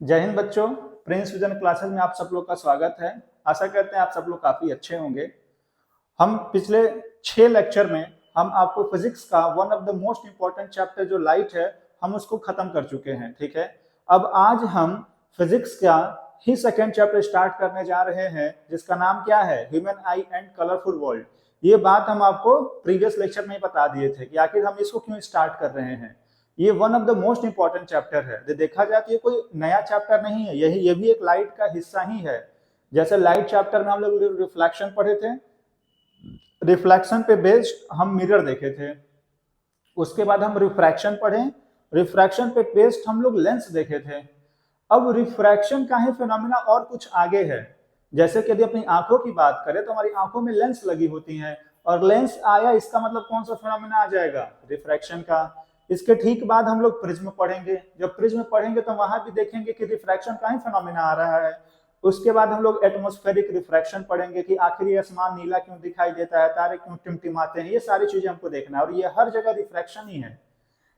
जय हिंद बच्चों। Prince vision classes में आप सब लोग का स्वागत है। आशा करते हैं आप सब लोग काफी अच्छे होंगे। हम पिछले 6 लेक्चर में हम आपको फिजिक्स का one of the most important chapter जो लाइट है हम उसको खत्म कर चुके हैं। ठीक है, अब आज हम फिजिक्स का ही सेकेंड चैप्टर स्टार्ट करने जा रहे हैं जिसका नाम क्या है, human I and colourful world. ये बात हम आपको प्रीवियस लेक्चर में ही बता दिए थे कि आखिर हम इसको क्यों स्टार्ट कर रहे हैं। ये one of the most important chapter है। देखा जाए तो ये कोई नया चैप्टर नहीं है, ये भी एक लाइट का हिस्सा ही है। जैसे लाइट चैप्टर में हम लोग रिफ्लेक्शन पढ़े थे, रिफ्लेक्शन पे बेस्ड हम मिरर देखे थे। उसके बाद हम रिफ्रैक्शन पढ़े, रिफ्रैक्शन पे बेस्ड हम लोग लेंस देखे थे। अब रिफ्रैक्शन का ही फिनोमिना और कुछ आगे है। जैसे कि यदि अपनी आंखों की बात करें तो हमारी आंखों में लेंस लगी होती हैं और लेंस आया, इसका मतलब कौन सा फिनोमिना आ जाएगा, रिफ्रैक्शन का। इसके ठीक बाद हम लोग प्रिज्म पढ़ेंगे। जब प्रिज्म पढ़ेंगे तो वहां भी देखेंगे कि रिफ्रैक्शन का ही फिनोमिना आ रहा है। उसके बाद हम लोग एटमॉस्फेरिक रिफ्रैक्शन पढ़ेंगे कि आखिर ये आसमान नीला क्यों दिखाई देता है, तारे क्यों टिमटिमाते हैं, ये सारी चीजें हमको देखना है और ये हर जगह रिफ्रैक्शन ही है।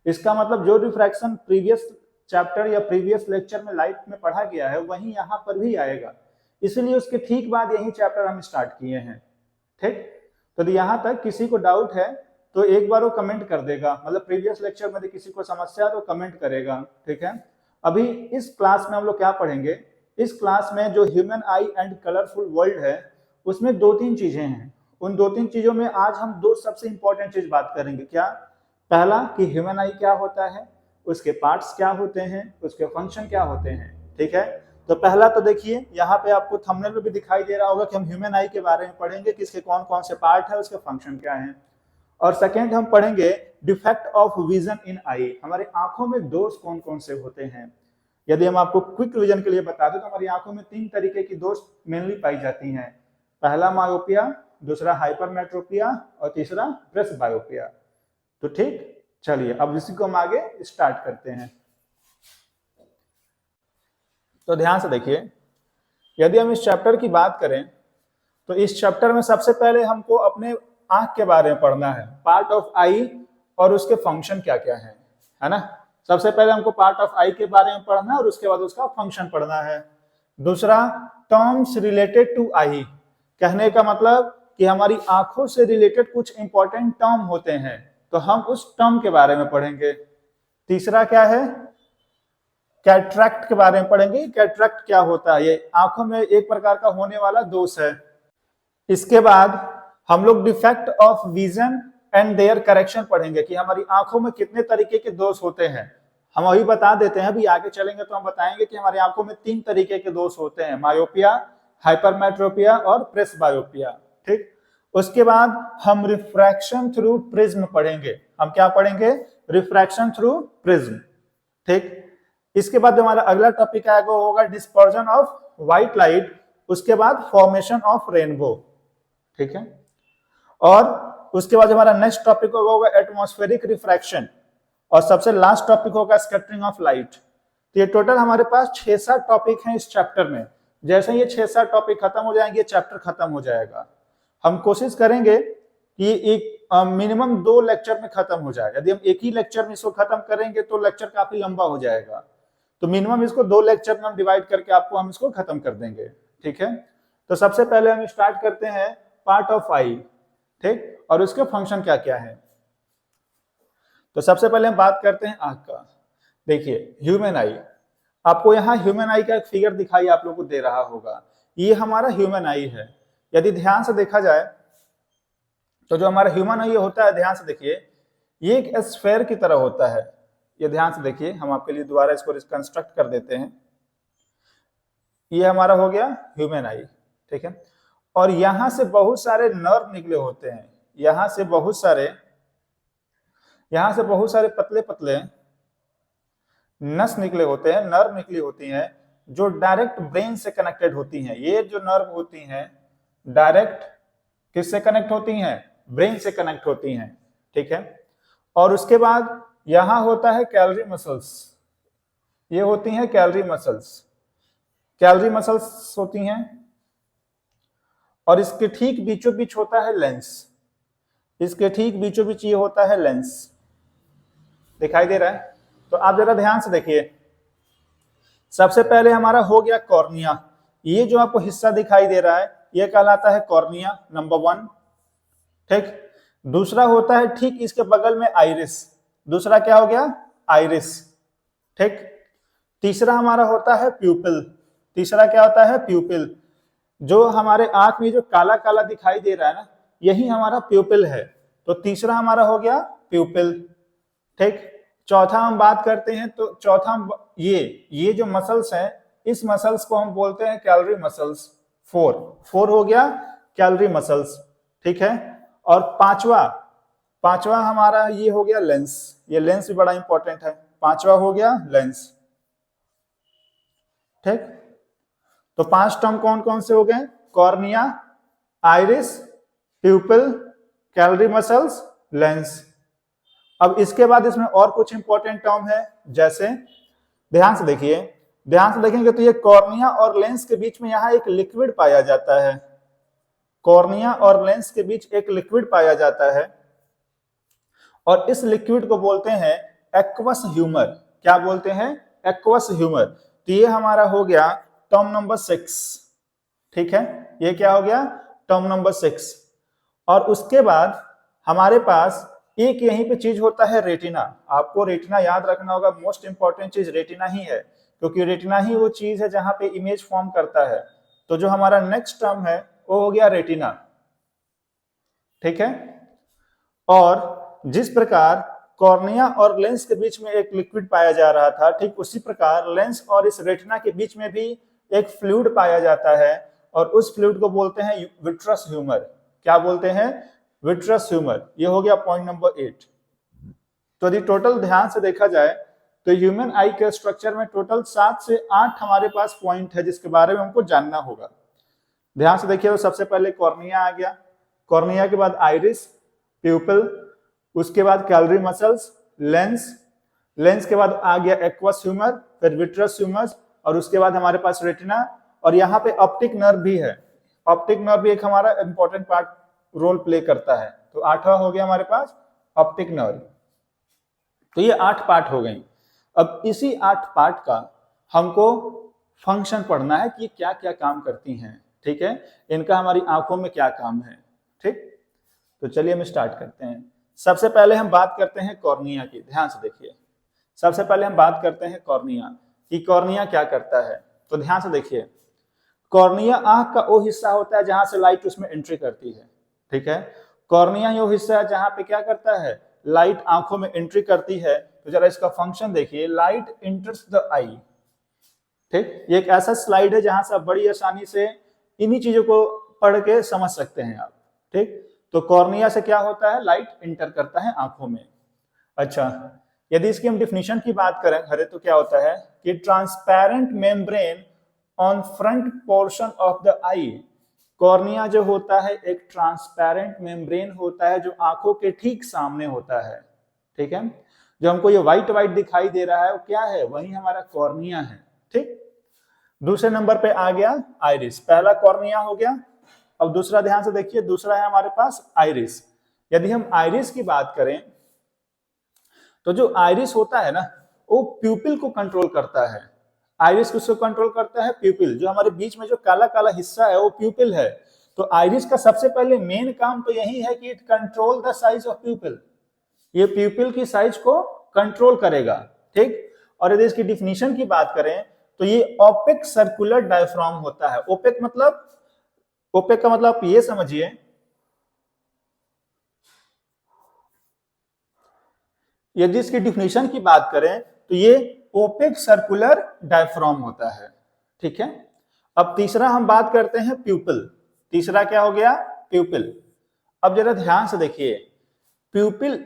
इसका मतलब जो रिफ्रैक्शन प्रीवियस चैप्टर या प्रीवियस लेक्चर में लाइट में पढ़ा गया है वही यहाँ पर भी आएगा। इसलिए उसके ठीक बाद यही चैप्टर हम स्टार्ट किए हैं। ठीक, तो यहाँ तक किसी को डाउट है तो एक बार वो कमेंट कर देगा, मतलब प्रीवियस लेक्चर में किसी को समस्या है तो कमेंट करेगा। ठीक है, अभी इस क्लास में हम लोग क्या पढ़ेंगे, इस क्लास में जो human I and colourful world है उसमें 2-3 चीजें हैं। उन 2-3 चीजों में आज हम दो सबसे इंपॉर्टेंट चीज बात करेंगे। क्या? पहला कि ह्यूमन आई क्या होता है, उसके पार्ट्स क्या होते हैं, उसके फंक्शन क्या होते हैं। ठीक है, तो पहला तो देखिए यहाँ पे आपको थंबनेल में भी दिखाई दे रहा होगा कि हम ह्यूमन आई के बारे में पढ़ेंगे कि इसके कौन कौन से पार्ट है, उसके फंक्शन क्या है। और सेकेंड हम पढ़ेंगे डिफेक्ट ऑफ विजन इन आई, हमारी आंखों में दोष कौन कौन से होते हैं। यदि हम आपको क्विक विजन के लिए बता दें तो हमारी आंखों में 3 तरीके की दोष मेनली पाई जाती हैं। पहला मायोपिया, दूसरा हाइपरमेट्रोपिया और तीसरा प्रेसबायोपिया। तो ठीक, चलिए अब इसी को हम आगे स्टार्ट करते हैं। तो ध्यान से देखिए, यदि हम इस चैप्टर की बात करें तो इस चैप्टर में सबसे पहले हमको अपने आंख के बारे में पढ़ना है, पार्ट ऑफ आई और उसके फंक्शन क्या क्या है ना। सबसे पहले हमको पार्ट ऑफ आई के बारे में पढ़ना है और उसके बाद उसका फंक्शन पढ़ना है। दूसरा, टर्म्स रिलेटेड टू आई, कहने का मतलब कि हमारी आंखों से रिलेटेड कुछ इंपॉर्टेंट टर्म होते हैं तो हम उस टर्म के बारे में पढ़ेंगे। तीसरा क्या है, कैटरैक्ट के बारे में पढ़ेंगे। कैटरैक्ट क्या होता है, ये आंखों में एक प्रकार का होने वाला दोष है। इसके बाद हम लोग defect of vision and their correction पढ़ेंगे कि हमारी आंखों में कितने तरीके के दोष होते हैं। हम वही बता देते हैं, अभी आगे चलेंगे तो हम बताएंगे कि हमारी आंखों में 3 तरीके के दोष होते हैं, मायोपिया, हाइपरमेट्रोपिया और प्रेसबायोपिया। ठीक, उसके बाद हम रिफ्रैक्शन थ्रू प्रिज्म पढ़ेंगे। हम क्या पढ़ेंगे, रिफ्रैक्शन थ्रू प्रिज्म। ठीक, इसके बाद जो हमारा अगला टॉपिक आएगा वो होगा डिस्पर्जन ऑफ व्हाइट लाइट, उसके बाद फॉर्मेशन ऑफ रेनबो। ठीक है, और उसके बाद हमारा नेक्स्ट टॉपिक होगा एटमॉस्फेरिक रिफ्रैक्शन और सबसे लास्ट टॉपिक होगा स्कैटरिंग ऑफ लाइट। तो ये टोटल हमारे पास 6-7 टॉपिक हैं इस चैप्टर में। जैसे ये 6-7 टॉपिक खत्म हो जाएंगे चैप्टर खत्म हो जाएगा। हम कोशिश करेंगे कि एक मिनिमम 2 लेक्चर में खत्म हो जाए। यदि हम एक ही लेक्चर में इसको खत्म करेंगे तो लेक्चर काफी लंबा हो जाएगा, तो मिनिमम इसको 2 लेक्चर में हम डिवाइड करके आपको हम इसको खत्म कर देंगे। ठीक है, तो सबसे पहले हम स्टार्ट करते हैं पार्ट ऑफ आई, ठीक, और उसके फंक्शन क्या क्या है। तो सबसे पहले हम बात करते हैं आंख का। देखिए ह्यूमन आई, आपको यहाँ ह्यूमन आई का एक फिगर दिखाई आप लोगों को दे रहा होगा, ये हमारा ह्यूमन आई है। यदि ध्यान से देखा जाए तो जो हमारा ह्यूमन आई होता है, ध्यान से देखिए, ये एक स्फेयर की तरह होता है। ये ध्यान से देखिए, हम आपके लिए दोबारा इसको रिकंस्ट्रक्ट कर देते हैं। ये हमारा हो गया ह्यूमन आई। ठीक है, और यहां से बहुत सारे नर्व निकले होते हैं, यहां से बहुत सारे पतले पतले नस निकले होते हैं, नर्व निकली होती हैं जो डायरेक्ट ब्रेन से कनेक्टेड होती हैं। ये जो नर्व होती हैं डायरेक्ट किससे कनेक्ट होती हैं, ब्रेन से कनेक्ट होती हैं। ठीक है, और उसके बाद यहां होता है कैलरी मसल्स, ये होती हैं कैलरी मसल्स, कैलरी मसल्स होती हैं, और इसके ठीक बीचों बीच होता है लेंस, इसके ठीक बीचों बीच ये होता है लेंस। दिखाई दे रहा है? तो आप जरा ध्यान से देखिए, सबसे पहले हमारा हो गया कॉर्निया, ये जो आपको हिस्सा दिखाई दे रहा है ये कहलाता है कॉर्निया, नंबर 1। ठीक, दूसरा होता है ठीक इसके बगल में आइरिस, दूसरा क्या हो गया आइरिस। ठीक, तीसरा हमारा होता है प्यूपिल, तीसरा क्या होता है प्यूपिल, जो हमारे आंख में जो काला काला दिखाई दे रहा है ना यही हमारा प्यूपिल है, तो तीसरा हमारा हो गया प्यूपिल। ठीक, चौथा हम बात करते हैं तो चौथा ये जो मसल्स है इस मसल्स को हम बोलते हैं कैलोरी मसल्स, 4 हो गया कैलोरी मसल्स। ठीक है, और पांचवा हमारा ये हो गया लेंस, ये लेंस भी बड़ा इंपॉर्टेंट है, पांचवा हो गया लेंस। ठीक, तो 5 टर्म कौन कौन से हो गए, cornea, iris, प्यूपिल, calorie muscles, lens. अब इसके बाद इसमें और कुछ इंपॉर्टेंट टर्म है, जैसे ध्यान से देखेंगे तो ये कॉर्निया और लेंस के बीच में यहाँ एक लिक्विड पाया जाता है, कॉर्निया और लेंस के बीच एक लिक्विड पाया जाता है और इस लिक्विड को बोलते हैं एक्वस ह्यूमर। क्या बोलते हैं, एक्वस ह्यूमर। तो ये हमारा हो गया टर्म नंबर 6। ठीक है, ये क्या हो गया टर्म नंबर 6। और उसके बाद हमारे पास एक यहीं पे चीज होता है रेटिना, आपको रेटिना याद रखना होगा, मोस्ट इंपॉर्टेंट चीज रेटिना ही है, क्योंकि रेटिना ही वो चीज है जहां पे इमेज फॉर्म करता है। तो जो हमारा नेक्स्ट टर्म है वो हो गया रेटिना। ठीक है, और जिस प्रकार कॉर्निया और लेंस के बीच में एक लिक्विड पाया जा रहा था, ठीक उसी प्रकार लेंस और इस रेटिना के बीच में भी एक फ्लूइड पाया जाता है और उस फ्लूइड को बोलते हैं विट्रस ह्यूमर। क्या बोलते हैं, विट्रस ह्यूमर। ये हो गया पॉइंट नंबर 8। तो यदि टोटल ध्यान से देखा जाए तो ह्यूमन आई के स्ट्रक्चर में टोटल 7 से 8 हमारे पास पॉइंट है जिसके बारे में हमको जानना होगा। ध्यान से देखिए, तो सबसे पहले कॉर्निया आ गया, कॉर्निया के बाद आइरिस, प्यूपिल, उसके बाद कैलोरी मसल्स, लेंस के बाद आ गया एक्वस ह्यूमर, फिर विट्रस ह्यूमर, और उसके बाद हमारे पास रेटिना, और यहाँ पे ऑप्टिक नर्व भी है। ऑप्टिक नर्व भी एक हमारा इंपॉर्टेंट पार्ट रोल प्ले करता है। तो 8वां हो गया हमारे पास ऑप्टिक नर्व। तो ये 8 पार्ट हो गई। अब इसी 8 पार्ट का हमको फंक्शन पढ़ना है कि क्या क्या काम करती हैं। ठीक है, इनका हमारी आंखों में क्या काम है। ठीक, तो चलिए हम स्टार्ट करते हैं। सबसे पहले हम बात करते हैं कॉर्निया की। ध्यान से देखिए, सबसे पहले हम बात करते हैं कॉर्निया कि कॉर्निया क्या करता है। तो ध्यान से देखिए, कॉर्निया आंख का वो हिस्सा होता है जहां से लाइट उसमें एंट्री करती है। ठीक है, कॉर्निया वो हिस्सा है जहां पे क्या करता है, लाइट आंखों में एंट्री करती है। तो जरा इसका फंक्शन देखिए, लाइट एंटर्स द आई। ठीक, ये एक ऐसा स्लाइड है जहां से आप बड़ी आसानी से इन्हीं चीजों को पढ़ के समझ सकते हैं आप। ठीक, तो कॉर्निया से क्या होता है, लाइट इंटर करता है आंखों में। अच्छा, यदि इसकी हम डिफिनीशन की बात करें तो क्या होता है कि transparent membrane on front portion of the I. Cornea जो होता है एक ट्रांसपेरेंट मेम्ब्रेन होता है जो आंखों के ठीक सामने होता है। ठीक है, जो हमको ये व्हाइट व्हाइट दिखाई दे रहा है वो क्या है, वही हमारा कॉर्निया है। ठीक, दूसरे नंबर पे आ गया आइरिस। पहला कॉर्निया हो गया, अब दूसरा ध्यान से देखिए, दूसरा है हमारे पास आइरिस। यदि हम आइरिस की बात करें तो जो आइरिस होता है ना वो प्यूपिल को कंट्रोल करता है। आइरिस किसको कंट्रोल करता है, प्यूपिल। जो हमारे बीच में जो काला काला हिस्सा है वो प्यूपिल है। तो आइरिस का सबसे पहले मेन काम तो यही है कि it control the size of प्यूपिल, ये प्यूपिल की साइज को कंट्रोल करेगा। ठीक, और यदि इसकी डिफिनीशन की बात करें तो ये ओपेक सर्कुलर डायफ्राम होता है। ओपेक मतलब, ओपेक का मतलब आप ये समझिए, यदि इसकी डिफिनीशन की बात करें तो ये ओपेक सर्कुलर डायफ्राम होता है। ठीक है, अब तीसरा हम बात करते हैं प्यूपिल। तीसरा क्या हो गया, प्यूपिल। अब जरा ध्यान से देखिए, प्यूपिल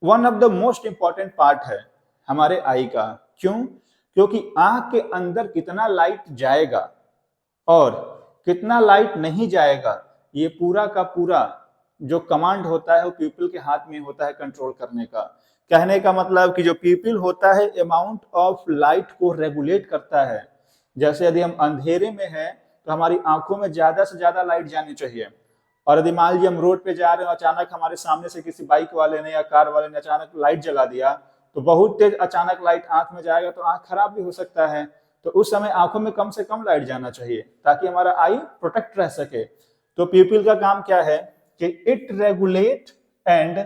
one of the most important part है हमारे आई का। क्यों, क्योंकि आंख के अंदर कितना लाइट जाएगा और कितना लाइट नहीं जाएगा, ये पूरा का पूरा जो कमांड होता है वो प्यूपिल के हाथ में होता है कंट्रोल करने का। कहने का मतलब कि जो प्यूपिल होता है अमाउंट ऑफ लाइट को रेगुलेट करता है। जैसे यदि हम अंधेरे में हैं तो हमारी आंखों में ज्यादा से ज्यादा लाइट जानी चाहिए, और यदि मान लीजिए हम रोड पे जा रहे हैं, अचानक हमारे सामने से किसी बाइक वाले ने या कार वाले ने अचानक लाइट जला दिया, तो बहुत तेज अचानक लाइट आंख में जाएगा तो आंख खराब भी हो सकता है। तो उस समय आंखों में कम से कम लाइट जाना चाहिए ताकि हमारा आई प्रोटेक्ट रह सके। तो प्यूपिल का काम क्या है कि it regulate and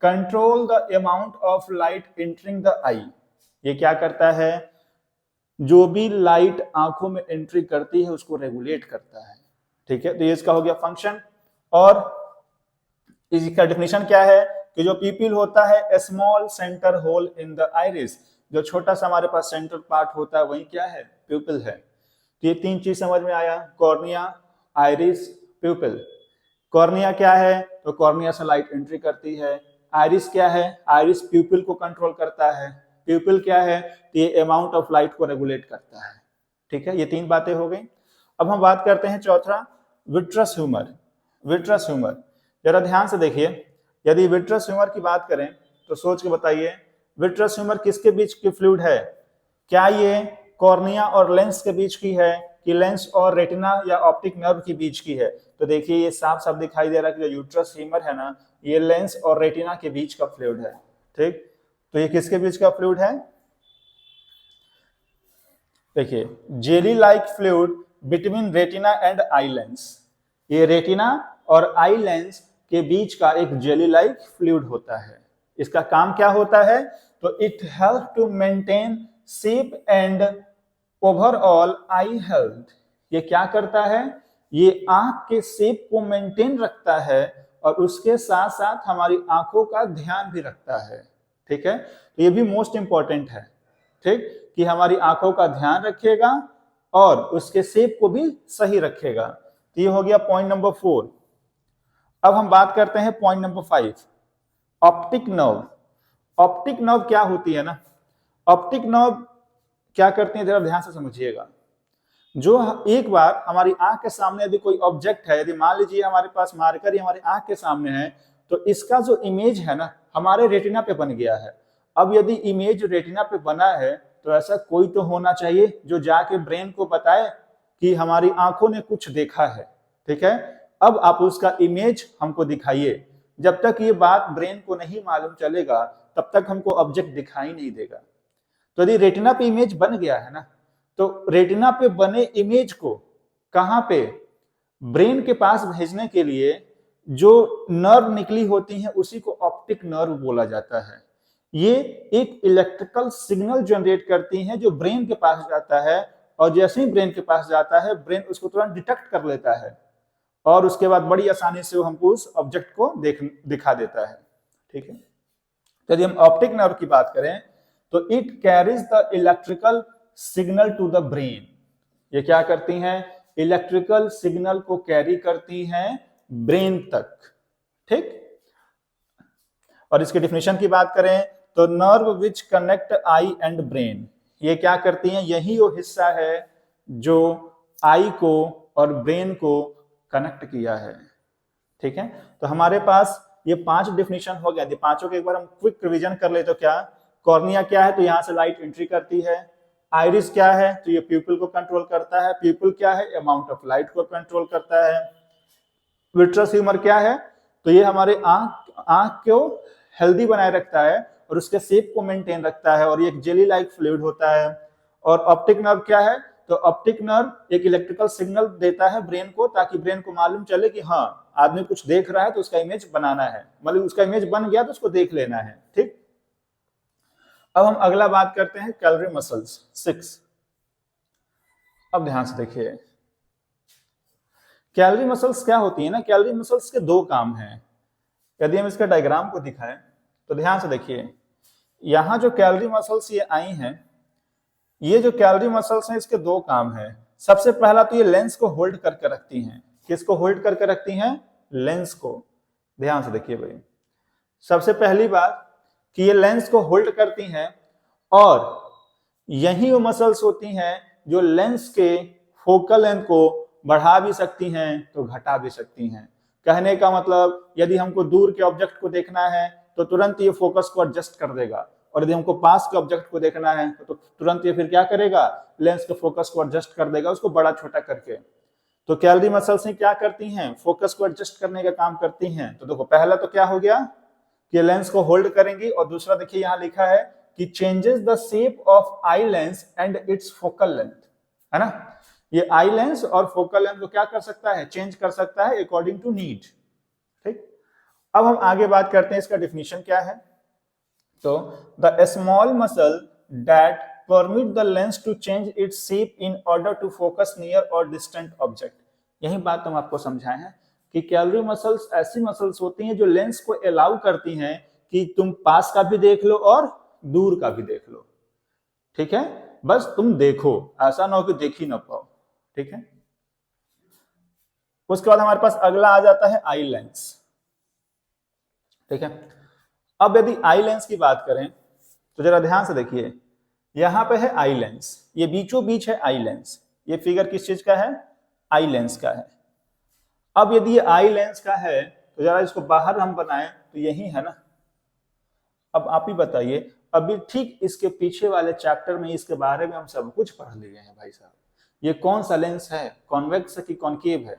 control the amount of light entering the eye. ये क्या करता है, जो भी लाइट आंखों में एंट्री करती है उसको रेगुलेट करता है। ठीक है, तो ये इसका हो गया फंक्शन। और इसका डेफिनेशन क्या है कि जो प्यूपिल होता है a small centre hole in the iris, जो छोटा सा हमारे पास सेंट्रल पार्ट होता है वही क्या है, प्यूपिल है। तो ये तीन चीज समझ में आया, कॉर्निया, आइरिस, प्यूपिल। कॉर्निया क्या है, तो कॉर्निया से लाइट एंट्री करती है। आइरिस क्या है, आइरिस प्यूपिल को कंट्रोल करता है। प्यूपिल क्या है, तो ये अमाउंट ऑफ लाइट को रेगुलेट करता है। ठीक है, ये तीन बातें हो गई। अब हम बात करते हैं चौथा, विट्रस ह्यूमर। विट्रस ह्यूमर जरा ध्यान से देखिए, यदि विट्रस ह्यूमर की बात करें तो सोच के बताइए विट्रस ह्यूमर किसके बीच की फ्लूइड है? क्या ये कॉर्निया और लेंस के बीच की है कि लेंस और रेटिना या ऑप्टिक नर्व के बीच की है? तो देखिए ये साफ साफ दिखाई दे रहा है कि जो यूट्रस ह्यूमर है ना, ये लेंस और रेटिना के बीच का फ्लूइड है। ठीक, तो ये किसके बीच का फ्लूइड है? देखिए jelly like fluid between retina and eye lens. ये रेटिना और आई लेंस के बीच का एक जेली लाइक फ्लूइड होता है। इसका काम क्या होता है? तो it help to maintain shape and overall eye health. ये क्या करता है? ये आंख के शेप को मेंटेन रखता है और उसके साथ साथ हमारी आंखों का ध्यान भी रखता है। ठीक है, तो ये भी मोस्ट इंपॉर्टेंट है। ठीक, कि हमारी आंखों का ध्यान रखेगा और उसके शेप को भी सही रखेगा। तो ये हो गया पॉइंट नंबर 4। अब हम बात करते हैं point number 5, optic nerve. Optic nerve क्या होती है ना, ऑप्टिक नर्व क्या करती है, जरा ध्यान से समझिएगा। जो एक बार हमारी आंख के सामने यदि कोई ऑब्जेक्ट है, यदि मान लीजिए हमारे पास मार्कर ही हमारी आंख के सामने है, तो इसका जो इमेज है ना हमारे रेटिना पे बन गया है। अब यदि इमेज रेटिना पे बना है तो ऐसा कोई तो होना चाहिए जो जाके ब्रेन को बताए कि हमारी आंखों ने कुछ देखा है। ठीक है, अब आप उसका इमेज हमको दिखाइए। जब तक ये बात ब्रेन को नहीं मालूम चलेगा तब तक हमको ऑब्जेक्ट दिखाई नहीं देगा। तो यदि रेटिना पे इमेज बन गया है ना, तो रेटिना पे बने इमेज को कहां पे, ब्रेन के पास भेजने के लिए जो नर्व निकली होती हैं उसी को ऑप्टिक नर्व बोला जाता है। ये एक इलेक्ट्रिकल सिग्नल जनरेट करती हैं जो ब्रेन के पास जाता है, और जैसे ही ब्रेन के पास जाता है ब्रेन उसको तुरंत डिटेक्ट कर लेता है और उसके बाद बड़ी आसानी से वो हमको उस ऑब्जेक्ट को दिखा देता है। ठीक है, यदि हम ऑप्टिक नर्व की बात करें तो it carries the electrical signal to the brain. ये क्या करती हैं? इलेक्ट्रिकल सिग्नल को कैरी करती हैं ब्रेन तक। ठीक, और इसके डिफिनेशन की बात करें तो nerve which connect I and brain. ये क्या करती हैं? यही वो हिस्सा है जो आई को और ब्रेन को कनेक्ट किया है। ठीक है, तो हमारे पास ये 5 डिफिनेशन हो गया। पांचों के एक बार हम क्विक रिवीजन कर ले तो क्या, कॉर्निया क्या है, तो यहां से लाइट एंट्री करती है। आइरिस क्या है, तो ये प्यूपिल को कंट्रोल करता है। प्यूपिल क्या है, अमाउंट ऑफ लाइट को कंट्रोल करता है। विट्रस ह्यूमर क्या है, तो ये हमारे आंख को हेल्दी बनाए रखता है और उसके शेप को मेंटेन रखता है, और ये एक जेली लाइक फ्लूइड होता है। और ऑप्टिक नर्व क्या है, तो ऑप्टिक नर्व एक इलेक्ट्रिकल सिग्नल देता है ब्रेन को ताकि ब्रेन को मालूम चले कि हाँ आदमी कुछ देख रहा है तो उसका इमेज बनाना है, मतलब उसका इमेज बन गया तो उसको देख लेना है। ठीक, अब हम अगला बात करते हैं कैलरी मसल्स 6। अब ध्यान से देखिए कैलरी मसल्स क्या होती है ना, कैलरी मसल्स के 2 काम हैं। यदि हम इसका डायग्राम को दिखाएं तो ध्यान से देखिए, यहां जो कैलरी मसल्स ये आई हैं, ये जो कैलरी मसल्स हैं इसके 2 काम हैं। सबसे पहला तो ये लेंस को होल्ड करके रखती हैं। किसको होल्ड करके रखती हैं? लेंस को। ध्यान से देखिए भाई, सबसे पहली बात कि ये लेंस को होल्ड करती हैं, और यही वो मसल्स होती हैं जो लेंस के फोकल लेंथ को बढ़ा भी सकती हैं तो घटा भी सकती हैं। कहने का मतलब यदि हमको दूर के ऑब्जेक्ट को देखना है तो तुरंत ये फोकस को एडजस्ट कर देगा, और यदि हमको पास के ऑब्जेक्ट को देखना है तो तुरंत ये फिर क्या करेगा, लेंस के फोकस को एडजस्ट कर देगा, उसको बड़ा छोटा करके। तो कैलरी मसल्स क्या करती हैं? फोकस को एडजस्ट करने का काम करती हैं। तो देखो पहला तो क्या हो गया कि लेंस को होल्ड करेंगी, और दूसरा देखिए यहाँ लिखा है कि changes the shape of eye lens and it's focal length, है ना। ये आई लेंस और फोकल लेंथ को क्या कर सकता है, चेंज कर सकता है अकॉर्डिंग टू नीड। ठीक, अब हम आगे बात करते हैं इसका डेफिनेशन क्या है। तो the small muscle that permit the lens to change its shape in order to focus near और डिस्टेंट ऑब्जेक्ट। यही बात हम आपको समझाए हैं कि कैलोरी मसल्स ऐसी मसल्स होती हैं जो लेंस को अलाउ करती हैं कि तुम पास का भी देख लो और दूर का भी देख लो। ठीक है, बस तुम देखो, ऐसा ना हो कि देख ही ना पाओ। ठीक है, उसके बाद हमारे पास अगला आ जाता है आई लेंस। ठीक है, अब यदि आई लेंस की बात करें तो जरा ध्यान से देखिए, यहां पे है आई लेंस, ये बीचों बीच है आई लेंस। ये फिगर किस चीज का है, आई लेंस का है। अब यदि ये आई लेंस का है तो जरा इसको बाहर हम बनाएं तो यही है ना। अब आप ही बताइए, अभी ठीक इसके पीछे वाले चैप्टर में इसके बारे में हम सब कुछ पढ़ लिए हैं भाई साहब। ये कौन सा लेंस है, कॉन्वेक्स है कि कॉन्केव है,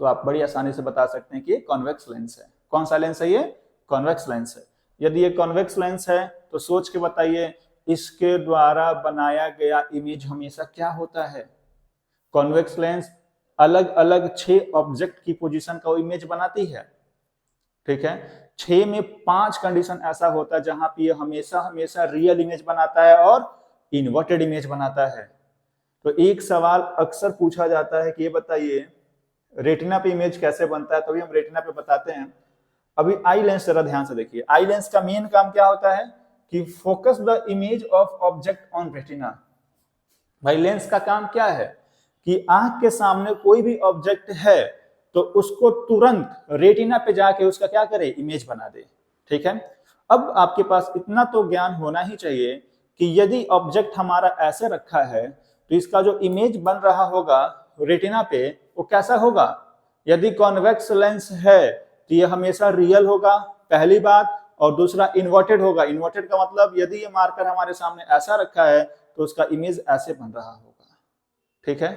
तो आप बड़ी आसानी से बता सकते हैं कि ये कॉन्वेक्स लेंस है। कौन सा लेंस है, ये कॉन्वेक्स लेंस है। यदि ये कॉन्वेक्स लेंस है तो सोच के बताइए, इसके द्वारा बनाया गया इमेज हमेशा क्या होता है, कॉन्वेक्स लेंस अलग अलग 6 ऑब्जेक्ट की पोजीशन का इमेज बनाती है। ठीक है, 6 में 5 कंडीशन ऐसा होता है जहां पे ये हमेशा हमेशा रियल इमेज बनाता है और इन्वर्टेड इमेज बनाता है। तो एक सवाल अक्सर पूछा जाता है कि ये बताइए रेटिना पे इमेज कैसे बनता है, तो अभी हम रेटिना पे बताते हैं। अभी आई लेंस जरा ध्यान से देखिए, आई लेंस का मेन काम क्या होता है कि focus the image of object on retina. भाई लेंस का काम क्या है कि आंख के सामने कोई भी ऑब्जेक्ट है तो उसको तुरंत रेटिना पे जाके उसका क्या करे, इमेज बना दे। ठीक है, अब आपके पास इतना तो ज्ञान होना ही चाहिए कि यदि ऑब्जेक्ट हमारा ऐसे रखा है तो इसका जो इमेज बन रहा होगा रेटिना पे वो कैसा होगा। यदि कॉन्वेक्स लेंस है तो ये हमेशा रियल होगा, पहली बात, और दूसरा इन्वर्टेड होगा। इन्वर्टेड का मतलब यदि ये मार्कर हमारे सामने ऐसा रखा है तो उसका इमेज ऐसे बन रहा होगा। ठीक है,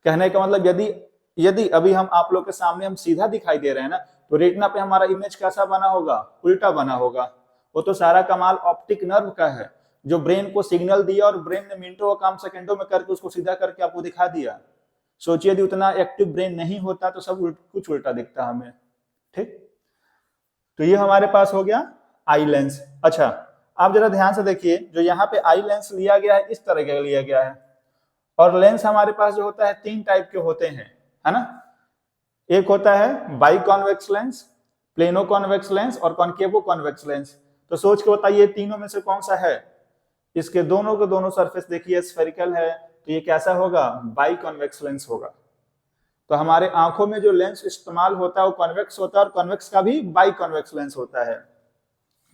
कहने का मतलब यदि यदि अभी हम आप लोग के सामने हम सीधा दिखाई दे रहे हैं ना, तो रेटिना पे हमारा इमेज कैसा बना होगा, उल्टा बना होगा। वो तो सारा कमाल ऑप्टिक नर्व का है जो ब्रेन को सिग्नल दिया और ब्रेन ने मिनटों का काम सेकंडों में करके उसको सीधा करके आपको दिखा दिया। सोचिए यदि उतना एक्टिव ब्रेन नहीं होता तो सब कुछ उल्टा दिखता हमें। ठीक, तो ये हमारे पास हो गया आई लेंस। अच्छा, आप जरा ध्यान से देखिए, जो यहाँ पे आई लेंस लिया गया है इस तरह का लिया गया है, और लेंस हमारे पास जो होता है 3 टाइप के होते हैं, है ना। एक होता है by convex lens, plano convex lens और कॉन्केवो कॉन्वेक्स लेंस। तो सोच के बताइए तीनों में से कौन सा है। इसके दोनों के दोनों सरफेस देखिए स्फेरिकल है, तो ये कैसा होगा, बाई कॉन्वेक्स लेंस होगा। तो हमारे आंखों में जो लेंस इस्तेमाल होता है वो कॉन्वेक्स होता है और कॉन्वेक्स का भी बाई कॉन्वेक्स लेंस होता है।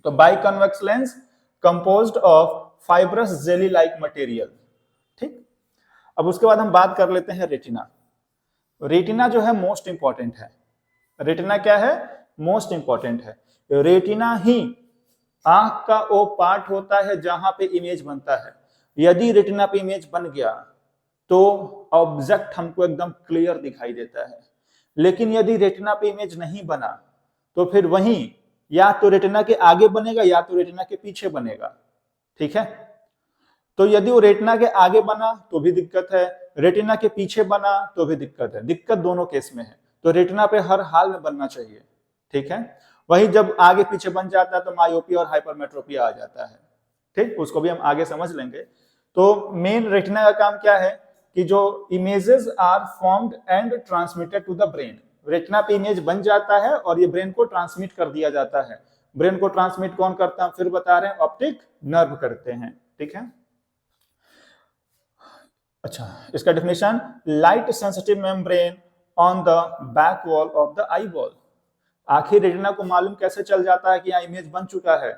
तो by convex lens composed of fibrous jelly like material. ठीक, अब उसके बाद हम बात कर लेते हैं रेटिना। रेटिना जो है मोस्ट इंपॉर्टेंट है। रेटिना क्या है, मोस्ट इंपॉर्टेंट है। रेटिना ही आंख का वो पार्ट होता है जहां पे इमेज बनता है। यदि रेटिना पे इमेज बन गया तो ऑब्जेक्ट हमको एकदम क्लियर दिखाई देता है। लेकिन यदि रेटिना पे इमेज नहीं बना तो फिर वहीं या तो रेटिना के आगे बनेगा या तो रेटिना के पीछे बनेगा। ठीक है, तो यदि वो रेटिना के आगे बना तो भी दिक्कत है, रेटिना के पीछे बना तो भी दिक्कत है। दिक्कत दोनों केस में है, तो रेटिना पे हर हाल में बनना चाहिए। ठीक है, वही जब आगे पीछे बन जाता है तो मायोपिया और हाइपरमेट्रोपिया आ जाता है। ठीक, उसको भी हम आगे समझ लेंगे। तो मेन रेटिना का काम क्या है कि जो images are formed and transmitted to the brain. Retina पे इमेज बन जाता है और ये ब्रेन को ट्रांसमिट कर दिया जाता है। ब्रेन को ट्रांसमिट कौन करता है, फिर बता रहे हैं, ऑप्टिक नर्व करते हैं। ठीक है, अच्छा, इसका definition, light sensitive membrane on the back wall of the eye ball. आखिर रेटिना को मालूम कैसे चल जाता है कि यहाँ इमेज बन चुका है,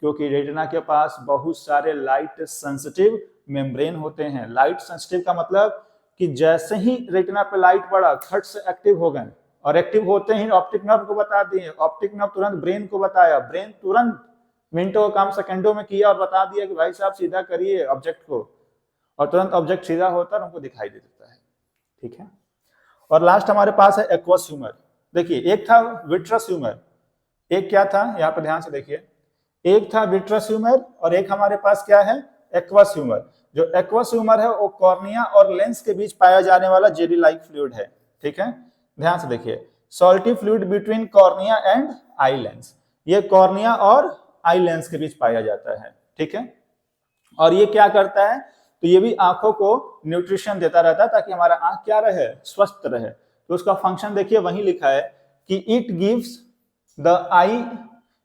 क्योंकि रेटिना के पास बहुत सारे लाइट सेंसिटिव मेम्ब्रेन होते हैं। लाइट सेंसिटिव का मतलब कि जैसे ही रेटिना पे लाइट पड़ा खट से एक्टिव हो गए, और एक्टिव होते ही ऑप्टिक नर्व को बता दिए, ऑप्टिक नर्व तुरंत ब्रेन को बताया, ब्रेन तुरंत मिनटों का काम सेकंडों में किया और बता दिया कि भाई साहब सीधा करिए ऑब्जेक्ट को, और तुरंत ऑब्जेक्ट सीधा होता है, हमको दिखाई दे देता है। ठीक है, और लास्ट हमारे पास है एक्वस ह्यूमर। देखिए एक था विट्रस ह्यूमर, एक क्या था, यहाँ पर ध्यान से देखिए, एक था विट्रस ह्यूमर और एक हमारे पास क्या है, एक्वस ह्यूमर। जो एक्वस ह्यूमर है वो कॉर्निया और लेंस के बीच पाया जाने वाला जेली लाइक फ्लूइड है। ठीक है, ध्यान से देखिए, salty fluid between cornea and eye lens, ये कॉर्निया और आई लेंस के बीच पाया जाता है। ठीक है, और ये क्या करता है, तो ये भी आंखों को न्यूट्रिशन देता रहता है ताकि हमारा आंख क्या रहे, स्वस्थ रहे। तो उसका फंक्शन देखिए वही लिखा है कि it gives the eye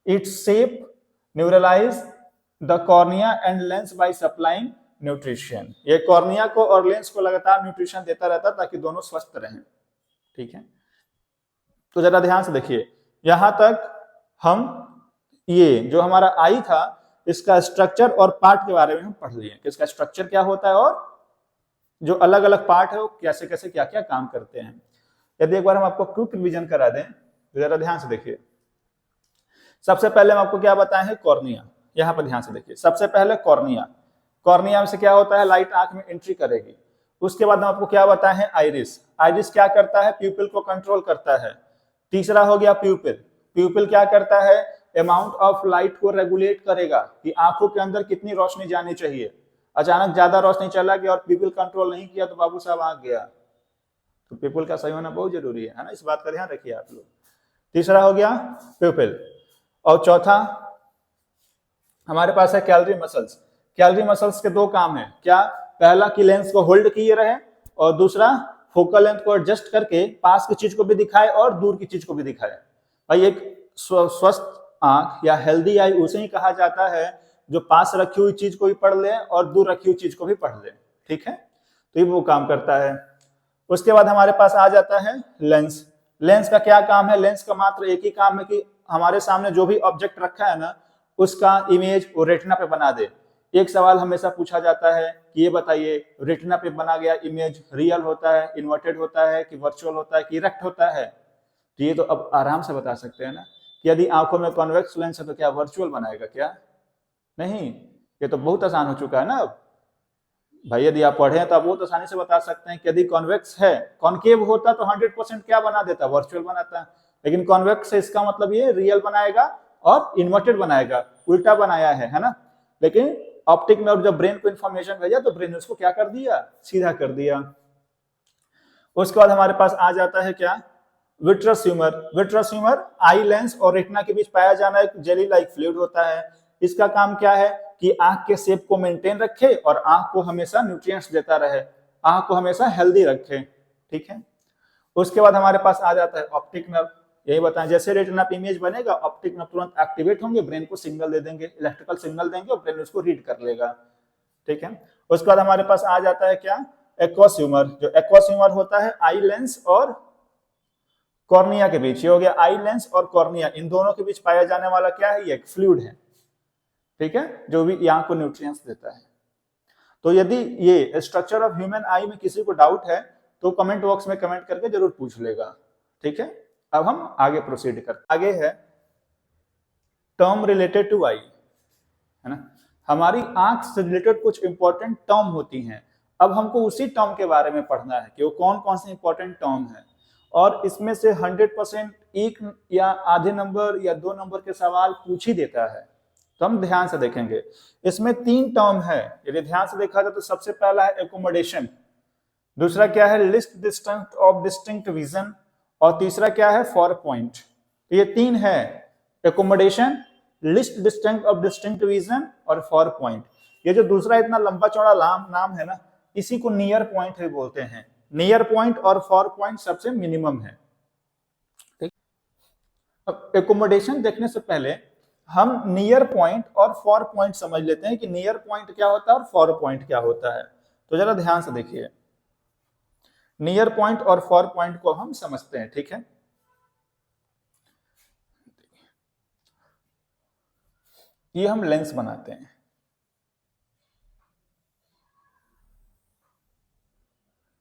its shape, nourishes the cornea and lens by supplying nutrition. ये कॉर्निया को और लेंस को लगातार न्यूट्रिशन देता रहता है ताकि दोनों स्वस्थ रहें। ठीक है, तो जरा ध्यान से देखिए, यहां तक हम ये जो हमारा आई था इसका स्ट्रक्चर और पार्ट के बारे में हम पढ़ लिए कि इसका स्ट्रक्चर क्या होता है और जो अलग अलग पार्ट है वो कैसे कैसे क्या क्या काम करते हैं। यदि एक बार हम आपको क्विक रिवीजन करा दें तो जरा ध्यान से देखिए, सबसे पहले हम आपको क्या बताए हैं, कॉर्निया। यहाँ पर ध्यान से देखिए, सबसे पहले कॉर्निया, कॉर्निया में से क्या होता है, लाइट आंख में एंट्री करेगी। उसके बाद हम आपको क्या बताए हैं, आइरिस। आइरिस क्या करता है, प्यूपिल को कंट्रोल करता है। तीसरा हो गया प्यूपिल, प्यूपिल क्या करता है, अमाउंट ऑफ लाइट को रेगुलेट करेगा कि आंखों के अंदर कितनी रोशनी जानी चाहिए। अचानक ज्यादा रोशनी चला गया और प्यूपिल कंट्रोल नहीं किया तो बाबू साहब आंख गया। तो प्यूपिल का सही होना बहुत जरूरी है ना, इस बात का ध्यान रखिए आप लोग। तीसरा हो गया प्यूपिल, और चौथा हमारे पास है कैलरी मसल्स। कैलरी मसल्स के दो काम है, क्या, पहला कि लेंस को होल्ड किए रहे और दूसरा फोकल लेंथ को एडजस्ट करके पास की चीज को भी दिखाए और दूर की चीज को भी दिखाए। भाई एक स्वस्थ आंख या हेल्दी आई उसे ही कहा जाता है जो पास रखी हुई चीज को भी पढ़ ले और दूर रखी हुई चीज को भी पढ़ ले। ठीक है, तो ये वो काम करता है। उसके बाद हमारे पास आ जाता है लेंस। लेंस का क्या काम है, लेंस का मात्र एक ही काम है कि हमारे सामने जो भी ऑब्जेक्ट रखा है ना उसका इमेज वो रेटिना पे बना दे। एक सवाल हमेशा पूछा जाता है कि ये बताइए रेटिना पे बना गया इमेज रियल होता है, इन्वर्टेड होता है कि वर्चुअल होता है कि इरेक्ट होता है। तो ये तो अब आराम से बता सकते हैं ना कि यदि आंखों में कॉन्वेक्स लेंस है तो क्या वर्चुअल बनाएगा, क्या नहीं, ये तो बहुत आसान हो चुका है ना अब। भाई यदि आप पढ़े तो आप बहुत आसानी से बता सकते हैं कि यदि कॉन्वेक्स है, कॉन्केव होता तो 100% क्या बना देता, वर्चुअल बनाता। लेकिन कॉन्वेक्स से इसका मतलब ये रियल बनाएगा और इन्वर्टेड बनाएगा, उल्टा बनाया है ना। लेकिन ऑप्टिक नर्व जब ब्रेन को इंफॉर्मेशन भेजा तो ब्रेन ने उसको क्या कर दिया, सीधा कर दिया। उसके बाद हमारे पास आ जाता है क्या, vitreous humour. Vitreous humour eye lens और रेटिना के बीच पाया जाना एक जेली लाइक फ्लूइड होता है। इसका काम क्या है कि आंख के शेप को मेंटेन रखे और आंख को हमेशा न्यूट्रिएंट्स देता रहे, आंख को हमेशा हेल्दी रखे। ठीक है, उसके बाद हमारे पास आ जाता है ऑप्टिक नर्व। यही बताएं, जैसे रेटिना पे इमेज बनेगा ऑप्टिक नर्व तुरंत एक्टिवेट होंगे, ब्रेन को सिग्नल दे देंगे, इलेक्ट्रिकल सिग्नल देंगे और ब्रेन उसको रीड कर लेगा। ठीक है, उसके बाद हमारे पास आ जाता है क्या, एक्वस ह्यूमर। जो एक्वस ह्यूमर होता है आई लेंस और कॉर्निया के बीच, ये हो गया आई लेंस और कॉर्निया, इन दोनों के बीच पाया जाने वाला क्या है, ये एक फ्लूइड है। ठीक है, जो भी आंख को न्यूट्रिएंट्स देता है। तो यदि ये स्ट्रक्चर ऑफ ह्यूमन आई में किसी को डाउट है तो कमेंट बॉक्स में कमेंट करके जरूर पूछ लेगा। ठीक है, अब हम आगे प्रोसीड करते, आगे है टर्म रिलेटेड टू आई, है ना। हमारी आंख से रिलेटेड कुछ इंपॉर्टेंट टर्म होती हैं। अब हमको उसी टर्म के बारे में पढ़ना है कि वो कौन कौन से इंपॉर्टेंट टर्म है, और इसमें से 100% एक या आधे नंबर या 2 नंबर के सवाल पूछ ही देता है। तो हम ध्यान से देखेंगे, इसमें 3 टर्म है। यदि ध्यान से देखा जाए तो सबसे पहला है एकोमोडेशन, दूसरा क्या है list distance of distinct vision, और तीसरा क्या है फॉर पॉइंट। तो ये 3 है, accommodation, list distance of distinct vision और फॉर पॉइंट। ये जो दूसरा इतना लंबा चौड़ा नाम है ना, इसी को नियर पॉइंट भी बोलते हैं। नियर पॉइंट और फॉर पॉइंट सबसे मिनिमम है। ठीक, अब एकोमोडेशन देखने से पहले हम नियर पॉइंट और फॉर पॉइंट समझ लेते हैं कि नियर पॉइंट क्या होता है और फॉर पॉइंट क्या होता है। तो जरा ध्यान से देखिए, नियर पॉइंट और फॉर पॉइंट को हम समझते हैं। ठीक है, ये हम लेंस बनाते हैं।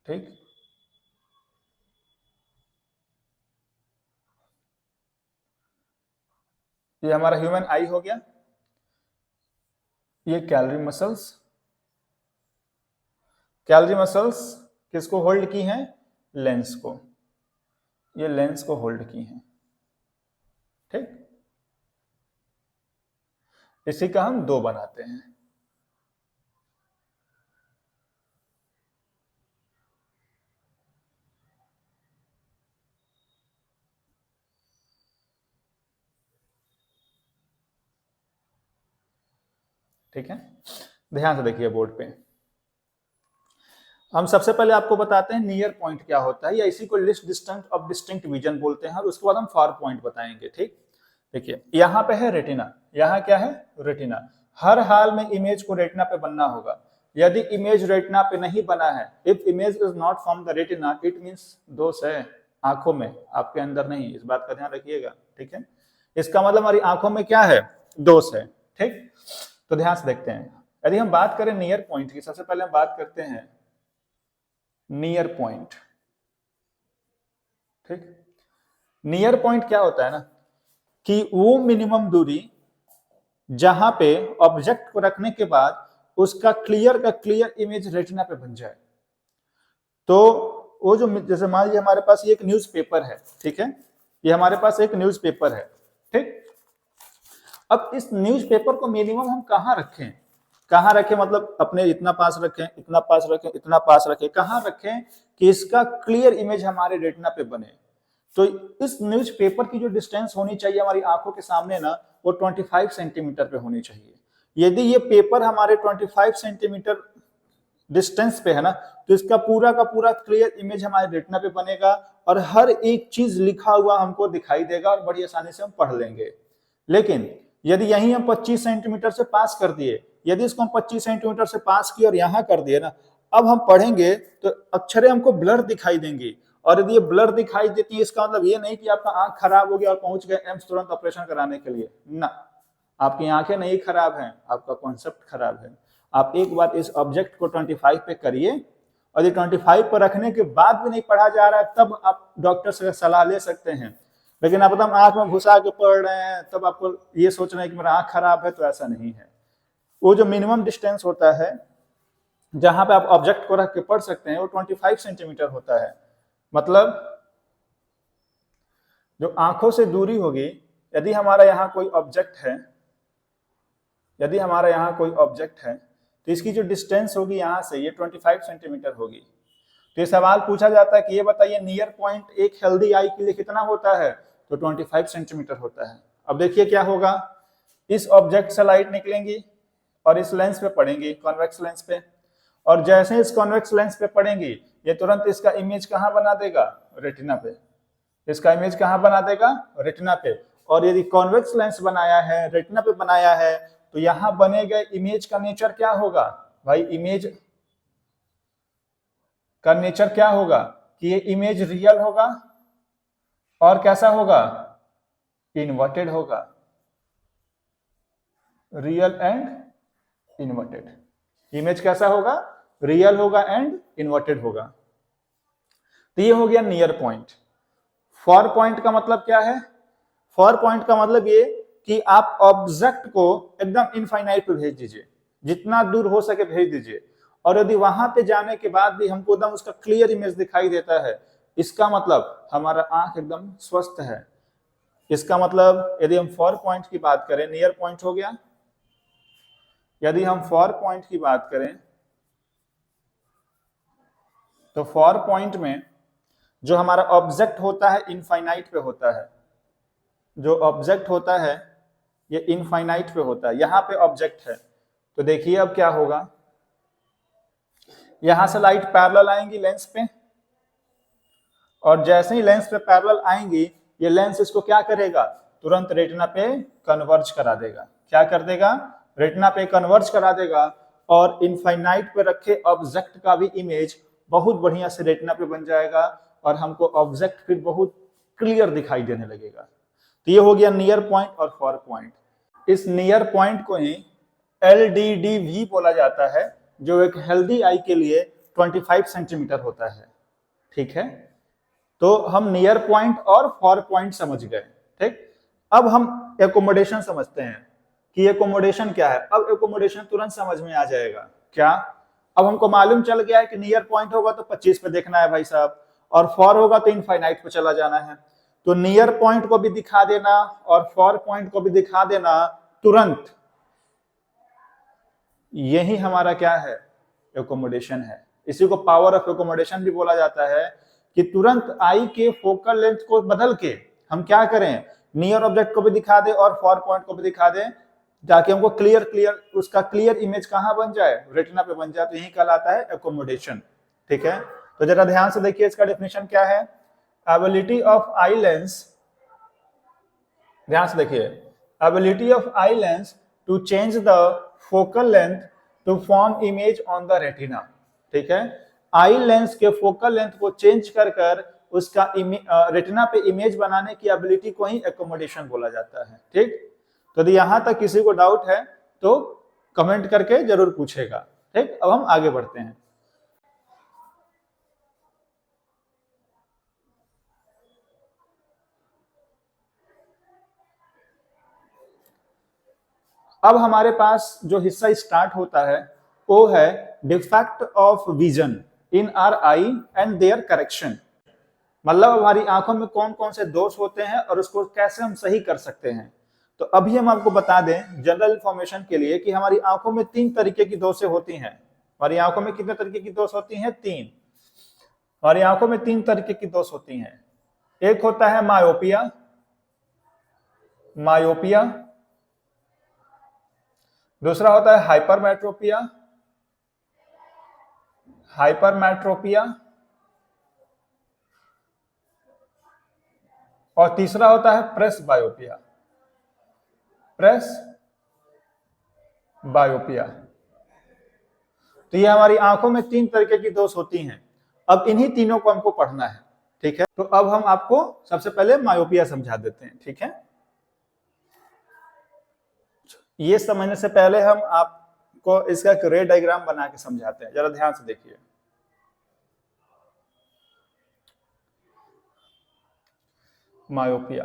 ठीक, ये हमारा ह्यूमन आई हो गया, ये कैलरी मसल्स। कैलरी मसल्स किसको होल्ड की हैं, लेंस को, ये लेंस को होल्ड की हैं। ठीक, इसी का हम 2 बनाते हैं। ठीक है, ध्यान से देखिए बोर्ड पे। हम सबसे पहले आपको बताते हैं नियर पॉइंट क्या होता है, या इसी को list distance of distinct vision बोलते हैं, और उसके बाद हम फार पॉइंट बताएंगे। ठीक, देखिए यहाँ पे है रेटिना, यहाँ क्या है रेटिना। हर हाल में इमेज को रेटिना पे बनना होगा। यदि इमेज रेटिना पे नहीं बना है, if image is not from the retina, it means दोष है आंखों में, आपके अंदर नहीं। इस बात का ध्यान रखिएगा। ठीक है, इसका मतलब हमारी आंखों में क्या है, दोष है। ठीक, तो ध्यान से देखते हैं। यदि हम बात करें नियर पॉइंट की, सबसे पहले हम बात करते हैं नियर पॉइंट। ठीक, नियर पॉइंट क्या होता है ना, कि वो मिनिमम दूरी जहां पे ऑब्जेक्ट को रखने के बाद उसका क्लियर का क्लियर इमेज रेटिना पे बन जाए। तो वो जो, जैसे मान लीजिए हमारे पास ये एक न्यूज़पेपर है। ठीक है, ये हमारे पास एक न्यूज़पेपर है। ठीक, अब इस न्यूज़पेपर को मिनिमम हम कहाँ रखें, कहाँ रखें मतलब अपने इतना पास रखें, इतना पास रखें, इतना पास रखें, कहाँ रखें कि इसका क्लियर इमेज हमारे रेटिना पे बने। तो इस न्यूज़पेपर की जो डिस्टेंस होनी चाहिए हमारी आंखों के सामने ना, वो 25 सेंटीमीटर पे होनी चाहिए। यदि ये पेपर हमारे 25 सेंटीमीटर डिस्टेंस पे है ना, तो इसका पूरा का पूरा क्लियर इमेज हमारे रेटिना पे बनेगा, और हर एक चीज लिखा हुआ हमको दिखाई देगा, और बड़ी आसानी से हम पढ़ लेंगे। लेकिन यदि यही हम 25 सेंटीमीटर से पास कर दिए, यदि इसको हम 25 सेंटीमीटर से पास किए और यहाँ कर दिए ना, अब हम पढ़ेंगे तो अक्षरें हमको ब्लर दिखाई देंगी। और यदि ये ब्लर दिखाई देती है, इसका मतलब ये नहीं कि आपका आंख खराब हो गया और पहुंच गए एम्स तुरंत ऑपरेशन कराने के लिए ना। आपकी आंखें नहीं खराब हैं, आपका कॉन्सेप्ट खराब है। आप एक बार इस ऑब्जेक्ट को 25 पे करिए, और ये 25 पर रखने के बाद भी नहीं पढ़ा जा रहा है, तब आप डॉक्टर से सलाह ले सकते हैं। लेकिन आप एकदम आंख में घुसा के पढ़ रहे हैं, तब आपको ये सोच रहे हैं कि मेरा आंख खराब है, तो ऐसा नहीं है। वो जो मिनिमम डिस्टेंस होता है जहां पे आप ऑब्जेक्ट को रख के पढ़ सकते हैं, वो 25 सेंटीमीटर होता है। मतलब जो आंखों से दूरी होगी, यदि हमारा यहाँ कोई ऑब्जेक्ट है, यदि हमारा यहाँ कोई ऑब्जेक्ट है, तो इसकी जो डिस्टेंस होगी यहाँ से, ये 25 सेंटीमीटर होगी। तो ये सवाल पूछा जाता है कि ये बताइए नियर पॉइंट एक हेल्दी आई के लिए कितना होता है, तो 25 सेंटीमीटर होता है। अब देखिए क्या होगा, इस ऑब्जेक्ट से लाइट निकलेंगी और इस लेंस पे पड़ेंगी, कॉन्वेक्स लेंस पे, और जैसे इस कॉन्वेक्स लेंस पे पड़ेंगी, ये तुरंत इसका इमेज कहाँ बना देगा, रेटिना पे। इसका इमेज कहाँ बना देगा, रेटिना पे। और यदि कॉन्वेक्स लेंस बनाया है, रेटिना पे बनाया है, तो यहां बने गए इमेज का नेचर क्या होगा भाई, इमेज का नेचर क्या होगा कि ये इमेज रियल होगा, और कैसा होगा, इन्वर्टेड होगा, रियल एंड इन्वर्टेड। इमेज कैसा होगा, रियल होगा एंड इन्वर्टेड होगा। तो ये हो गया नियर पॉइंट। फार पॉइंट का मतलब क्या है, फार पॉइंट का मतलब ये कि आप ऑब्जेक्ट को एकदम इनफाइनाइट पे भेज दीजिए, जितना दूर हो सके भेज दीजिए, और यदि वहां पे जाने के बाद भी हमको एकदम उसका क्लियर इमेज दिखाई देता है, इसका मतलब हमारा आंख एकदम स्वस्थ है। इसका मतलब यदि हम फार पॉइंट की बात करें, नियर पॉइंट हो गया। यदि हम फार पॉइंट की बात करें, तो फार पॉइंट में जो हमारा ऑब्जेक्ट होता है इनफाइनाइट पे होता है, जो ऑब्जेक्ट होता है ये इनफाइनाइट पे होता है। यहां पे ऑब्जेक्ट है, तो देखिए अब क्या होगा, यहां से लाइट पैरेलल आएंगी लेंस पे, और जैसे ही लेंस पे पैरेलल आएंगी, ये लेंस इसको क्या करेगा, तुरंत रेटिना पे कन्वर्ज करा देगा। क्या कर देगा, रेटिना पे कन्वर्ज करा देगा, और इनफाइनाइट पे रखे ऑब्जेक्ट का भी इमेज बहुत बढ़िया से रेटिना पे बन जाएगा, और हमको ऑब्जेक्ट फिर बहुत क्लियर दिखाई देने लगेगा। तो ये हो गया नियर पॉइंट और फार पॉइंट। इस नियर पॉइंट को ही LDDV बोला जाता है, जो एक हेल्दी आई के लिए 25 सेंटीमीटर होता है। ठीक है, तो हम नियर पॉइंट और फार पॉइंट समझ गए। ठीक, अब हम एकोमोडेशन समझते हैं कि एकोमोडेशन क्या है। अब एकोमोडेशन तुरंत समझ में आ जाएगा। क्या, अब हमको मालूम चल गया है कि नियर पॉइंट होगा तो 25 पे देखना है भाई साहब, और फार होगा तो इनफाइनाइट पे चला जाना है। तो नियर पॉइंट को भी दिखा देना और फार पॉइंट को भी दिखा देना तुरंत, यही हमारा क्या है, एकोमोडेशन है। इसी को पावर ऑफ एकोमोडेशन भी बोला जाता है कि तुरंत आई के फोकल लेंथ को बदल के हम क्या करें, नियर ऑब्जेक्ट को भी दिखा दे और फार पॉइंट को भी दिखा दे, ताकि हमको उसका क्लियर इमेज कहाँ बन जाए, रेटिना पे बन जाए। तो यही कहलाता है एकोमोडेशन। ठीक है, तो जरा ध्यान से देखिए इसका डेफिनेशन क्या है। एबिलिटी ऑफ आई लेंस, ध्यान से देखिए, ability of eye lens to change the focal length to form image on the retina. ठीक है, आई लेंस के फोकल लेंथ को चेंज कर कर उसका रेटिना पे इमेज बनाने की एबिलिटी को ही एकोमोडेशन बोला जाता है। ठीक, तो यदि यहां तक किसी को डाउट है तो कमेंट करके जरूर पूछेगा। ठीक, अब हम आगे बढ़ते हैं। अब हमारे पास जो हिस्सा स्टार्ट होता है वो है defect of vision in our eye and their correction. मतलब हमारी आंखों में कौन कौन से दोष होते हैं और उसको कैसे हम सही कर सकते हैं। तो अभी हम आपको बता दें जनरल इंफॉर्मेशन के लिए कि हमारी आंखों में 3 तरीके की दोषें होती हैं। हमारी आंखों में कितने तरीके की दोष होती हैं? 3। हमारी आंखों में 3 तरीके की दोष होती हैं। एक होता है मायोपिया, दूसरा होता है हाइपरमेट्रोपिया, और तीसरा होता है प्रेसबायोपिया। तो ये हमारी आंखों में 3 तरीके की दोष होती हैं। अब इन्हीं तीनों को हमको पढ़ना है। ठीक है, तो अब हम आपको सबसे पहले मायोपिया समझा देते हैं। ठीक है, ये समझने से पहले हम आपको इसका एक रे डायग्राम बना के समझाते हैं। जरा ध्यान से देखिए। मायोपिया,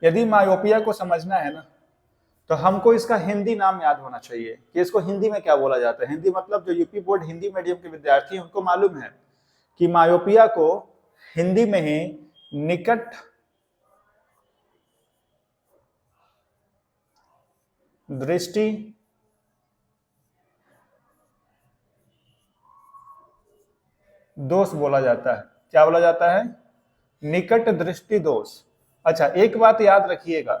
यदि मायोपिया को समझना है ना तो हमको इसका हिंदी नाम याद होना चाहिए कि इसको हिंदी में क्या बोला जाता है। हिंदी मतलब जो यूपी बोर्ड हिंदी मीडियम के विद्यार्थी हैं उनको मालूम है कि मायोपिया को हिंदी में ही निकट दृष्टि दोष बोला जाता है। क्या बोला जाता है? निकट दृष्टि दोष। अच्छा, एक बात याद रखिएगा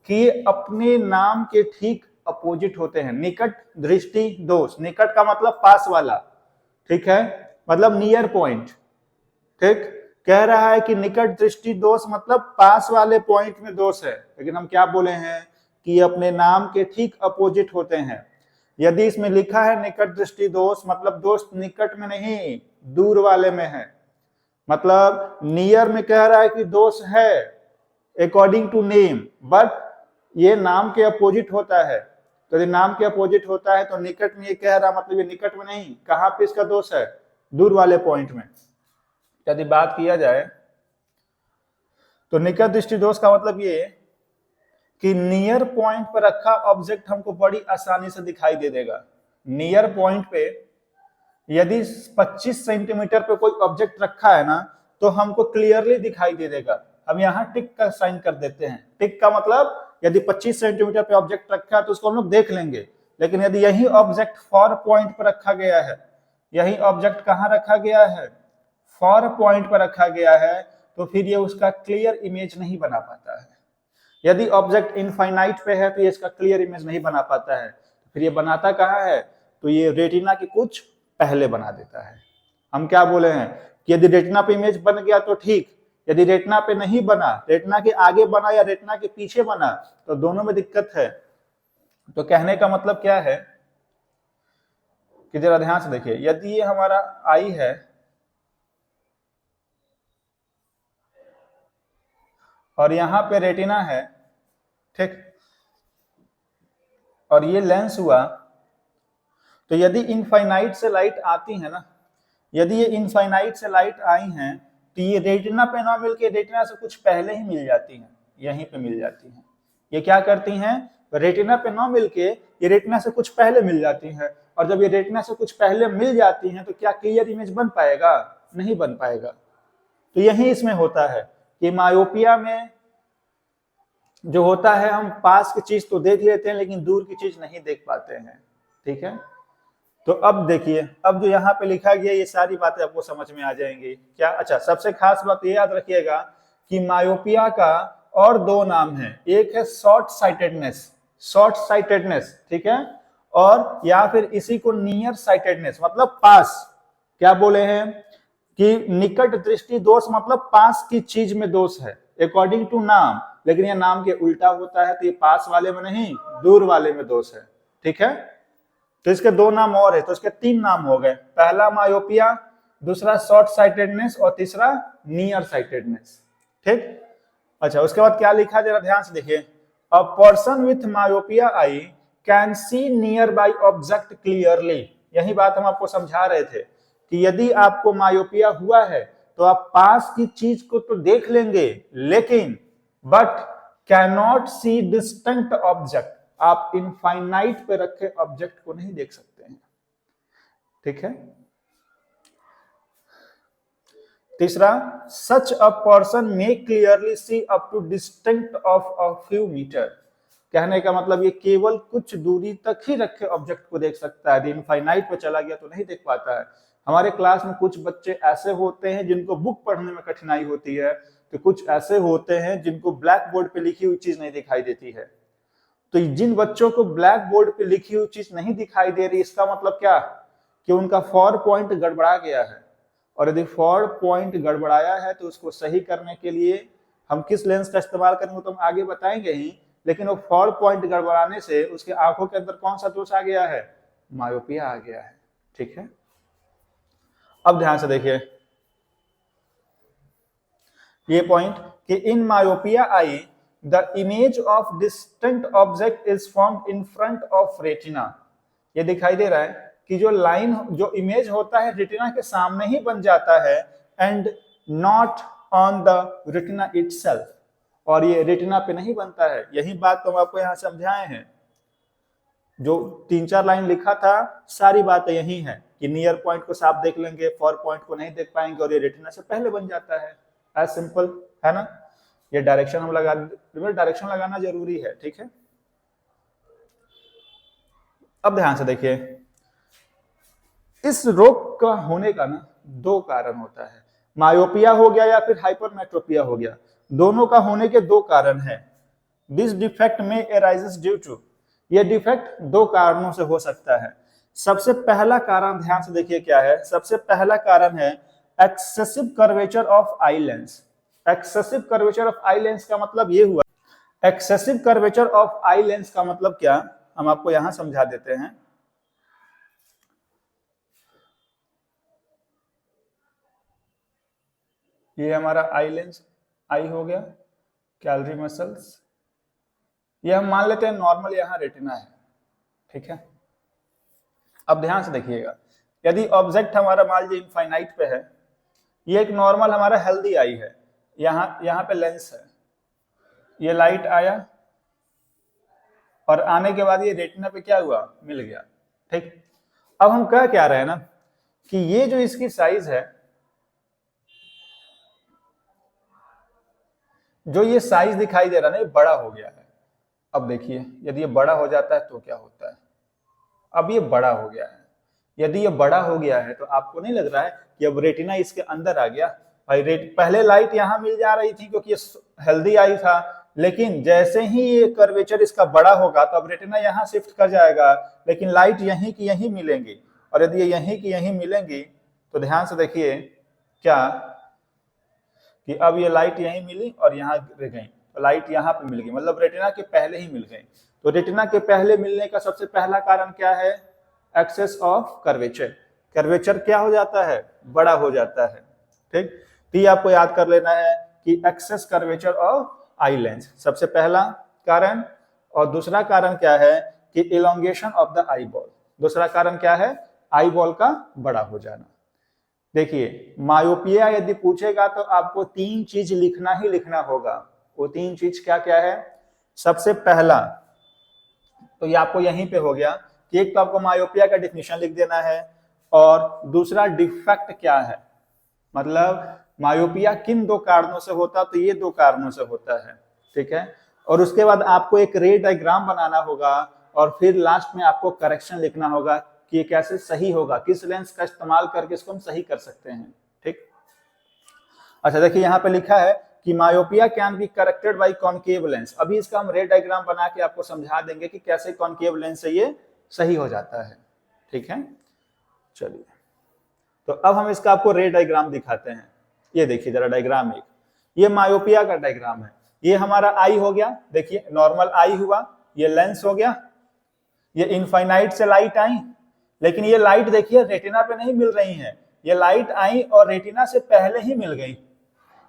कि ये अपने नाम के ठीक अपोजिट होते हैं। निकट दृष्टि दोष, निकट का मतलब पास वाला, ठीक है, मतलब नियर पॉइंट। ठीक, कह रहा है कि निकट दृष्टि दोष मतलब पास वाले पॉइंट में दोष है, लेकिन हम क्या बोले हैं कि अपने नाम के ठीक अपोजिट होते हैं। यदि इसमें लिखा है निकट दृष्टि दोष मतलब दोष निकट में नहीं, दूर वाले में है। मतलब नियर में कह रहा है कि दोष है अकॉर्डिंग टू नेम, बट ये नाम के अपोजिट होता है। तो ये नाम के अपोजिट होता है तो निकट में ये कह रहा मतलब ये निकट में नहीं, कहां पे इसका दोष है? दूर वाले पॉइंट में। यदि बात किया जाए तो निकट दृष्टि दोष का मतलब ये कि नियर पॉइंट पर रखा ऑब्जेक्ट हमको बड़ी आसानी से दिखाई दे देगा। नियर पॉइंट पे यदि 25 सेंटीमीटर पे कोई ऑब्जेक्ट रखा है ना तो हमको क्लियरली दिखाई दे देगा। हम यहाँ टिक का साइन कर देते हैं। टिक का मतलब यदि 25 सेंटीमीटर पे ऑब्जेक्ट रखा है तो उसको हम लोग देख लेंगे, लेकिन यदि यही ऑब्जेक्ट फॉर पॉइंट पर रखा गया है, यही ऑब्जेक्ट कहाँ रखा गया है? फॉर पॉइंट पर रखा गया है, तो फिर ये उसका क्लियर इमेज नहीं बना पाता है। यदि ऑब्जेक्ट इनफाइनाइट पे है तो ये इसका क्लियर इमेज नहीं बना पाता है। फिर ये बनाता कहाँ है? तो ये रेटिना के कुछ पहले बना देता है। हम क्या बोले हैं कि यदि रेटिना पे इमेज बन गया तो ठीक, यदि रेटिना पे नहीं बना, रेटिना के आगे बना या रेटिना के पीछे बना, तो दोनों में दिक्कत है। तो कहने का मतलब क्या है कि जरा ध्यान से देखिए, यदि ये हमारा आई है और यहां पे रेटिना है, ठीक, और ये लेंस हुआ, तो यदि इनफाइनाइट से लाइट आती है ना, यदि ये इनफाइनाइट से लाइट आई हैं तो ये रेटिना पे ना मिलके रेटिना से कुछ पहले ही मिल जाती हैं, यहीं पे मिल जाती हैं। ये क्या करती हैं? रेटिना पे ना मिलके ये रेटिना से कुछ पहले मिल जाती हैं, और जब ये रेटिना से कुछ पहले मिल जाती हैं तो क्या क्लियर इमेज बन पाएगा? नहीं बन पाएगा। तो यही इसमें होता है कि मायोपिया में जो होता है हम पास की चीज तो देख लेते हैं लेकिन दूर की चीज नहीं देख पाते हैं, ठीक है। तो अब देखिए, अब जो यहाँ पे लिखा गया ये सारी बातें आपको समझ में आ जाएंगी क्या। अच्छा, सबसे खास बात ये याद रखिएगा कि मायोपिया का और दो नाम है, एक है शॉर्ट साइटेडनेस, शॉर्ट साइटेडनेस, ठीक है, और या फिर इसी को नियर साइटेडनेस मतलब पास, क्या बोले हैं कि निकट दृष्टि दोष मतलब पास की चीज में दोष है अकॉर्डिंग टू नाम, लेकिन यह नाम के उल्टा होता है, तो ये पास वाले में नहीं दूर वाले में दोष है, ठीक है। तो इसके दो नाम और है, तो इसके तीन नाम हो गए, पहला मायोपिया, दूसरा शॉर्ट साइटेडनेस और तीसरा नियर साइटेडनेस, ठीक। अच्छा, उसके बाद क्या लिखा जरा ध्यान से देखिए, a person with myopia I can see near by object clearly. यही बात हम आपको समझा रहे थे कि यदि आपको मायोपिया हुआ है तो आप पास की चीज को तो देख लेंगे लेकिन but can not see distinct object, आप इनफाइनाइट पे रखे ऑब्जेक्ट को नहीं देख सकते हैं, ठीक है। तीसरा, such a person may clearly see up to distinct of a few metres, कहने का मतलब ये केवल कुछ दूरी तक ही रखे ऑब्जेक्ट को देख सकता है, इनफाइनाइट पे चला गया तो नहीं देख पाता है। हमारे क्लास में कुछ बच्चे ऐसे होते हैं जिनको बुक पढ़ने में कठिनाई होती है, तो कुछ ऐसे होते हैं जिनको ब्लैक बोर्ड पे लिखी हुई चीज नहीं दिखाई देती है। तो जिन बच्चों को ब्लैक बोर्ड पे लिखी हुई चीज नहीं दिखाई दे रही, इसका मतलब क्या कि उनका फॉर पॉइंट गड़बड़ा गया है, और यदि फॉर पॉइंट गड़बड़ाया है तो उसको सही करने के लिए हम किस लेंस का इस्तेमाल करेंगे तो हम आगे बताएंगे ही, लेकिन वो फॉर पॉइंट गड़बड़ाने से उसके आंखों के अंदर कौन सा दोष आ गया है, मायोपिया आ गया है, ठीक है। अब ध्यान से देखिए ये पॉइंट कि in myopia eye the image of distant object is formed in front of retina. ये दिखाई दे रहा है कि जो लाइन, जो इमेज होता है रेटिना के सामने ही बन जाता है and not on the retina itself, और ये रेटिना पे नहीं बनता है। यही बात तो हम आपको यहां समझाए हैं, जो 3-4 लाइन लिखा था सारी बातें यही है कि नियर पॉइंट को साफ देख लेंगे, फॉर पॉइंट को नहीं देख पाएंगे, और ये रेटिना से पहले बन जाता है, एज सिंपल है ना। ये डायरेक्शन हम लगा, डायरेक्शन लगाना जरूरी है, ठीक है। अब ध्यान से देखिए, इस रोग का होने का ना दो कारण होता है, मायोपिया हो गया या फिर हाइपरमेट्रोपिया हो गया, दोनों का होने के दो कारण है। दिस डिफेक्ट में अराइजेस ड्यू टू, ये डिफेक्ट दो कारणों से हो सकता है। सबसे पहला कारण ध्यान से देखिए क्या है, सबसे पहला कारण है excessive curvature of eye lens. Excessive curvature of eye lens का मतलब ये हुआ, excessive curvature of eye lens का मतलब क्या, हम आपको यहां समझा देते हैं। ये हमारा आई लेंस, आई हो गया, कैलरी मसल्स, ये हम मान लेते हैं नॉर्मल यहां रेटिना है, ठीक है। अब ध्यान से देखिएगा, यदि ऑब्जेक्ट हमारा मान लीजिए इनफाइनाइट पे है, ये एक नॉर्मल हमारा हेल्दी आई है, यहाँ पे लेंस है, ये लाइट आया और आने के बाद ये रेटिना पे क्या हुआ, मिल गया, ठीक। अब हम कह क्या रहे हैं ना कि ये जो इसकी साइज है, जो ये साइज दिखाई दे रहा है ना, ये बड़ा हो गया है। अब देखिए यदि ये बड़ा हो जाता है तो क्या होता है, अब ये बड़ा हो गया है, यदि ये बड़ा हो गया है तो आपको नहीं लग रहा है कि अब रेटिना इसके अंदर आ गया। भाई पहले लाइट यहां मिल जा रही थी क्योंकि ये हेल्दी आई था, लेकिन जैसे ही ये कर्वेचर इसका बड़ा होगा तो अब रेटिना यहां शिफ्ट कर जाएगा, लेकिन लाइट यहीं की यहीं मिलेंगी, और यदि ये यहीं की यहीं मिलेंगी तो ध्यान से देखिए क्या कि अब ये लाइट यहीं मिली और यहाँ रह गई, तो लाइट यहाँ पे मिल गई, मतलब रेटिना के पहले ही मिल गई। तो रेटिना के पहले मिलने का सबसे पहला कारण क्या है, एक्सेस ऑफ कर्वेचर। कर्वेचर क्या हो जाता है, बड़ा हो जाता है, ठीक। तो ये आपको याद कर लेना है कि excess curvature of eye lens सबसे पहला कारण, और दूसरा कारण क्या है कि elongation of the eye ball. दूसरा कारण क्या है, आई बॉल का बड़ा हो जाना। देखिए मायोपिया यदि पूछेगा तो आपको तीन चीज लिखना ही लिखना होगा, वो तीन चीज क्या क्या है। सबसे पहला तो ये आपको यहीं पे हो गया कि एक तो आपको मायोपिया का डिफिनेशन लिख देना है, और दूसरा डिफेक्ट क्या है, मतलब मायोपिया किन दो कारणों से होता, तो ये दो कारणों से होता है, ठीक है। और उसके बाद आपको एक रे डायग्राम बनाना होगा और फिर लास्ट में आपको करेक्शन लिखना होगा कि ये कैसे सही होगा, किस लेंस का इस्तेमाल करके इसको हम सही कर सकते हैं। ठीक, अच्छा देखिए यहाँ पे लिखा है कि myopia can be corrected bye concave lens. अभी इसका हम रे डायग्राम बना के आपको समझा देंगे कि कैसे कॉनकेव लेंस से ये सही हो जाता है। ठीक है, चलिए तो अब हम इसका आपको रे डायग्राम दिखाते हैं। ये देखिए जरा डायग्राम एक, ये मायोपिया का डायग्राम है। ये हमारा आई हो गया, देखिए नॉर्मल आई हुआ, ये लेंस हो गया, ये इनफाइनाइट से लाइट आई, लेकिन ये लाइट देखिए रेटिना पे नहीं मिल रही है, ये लाइट आई और रेटिना से पहले ही मिल गई।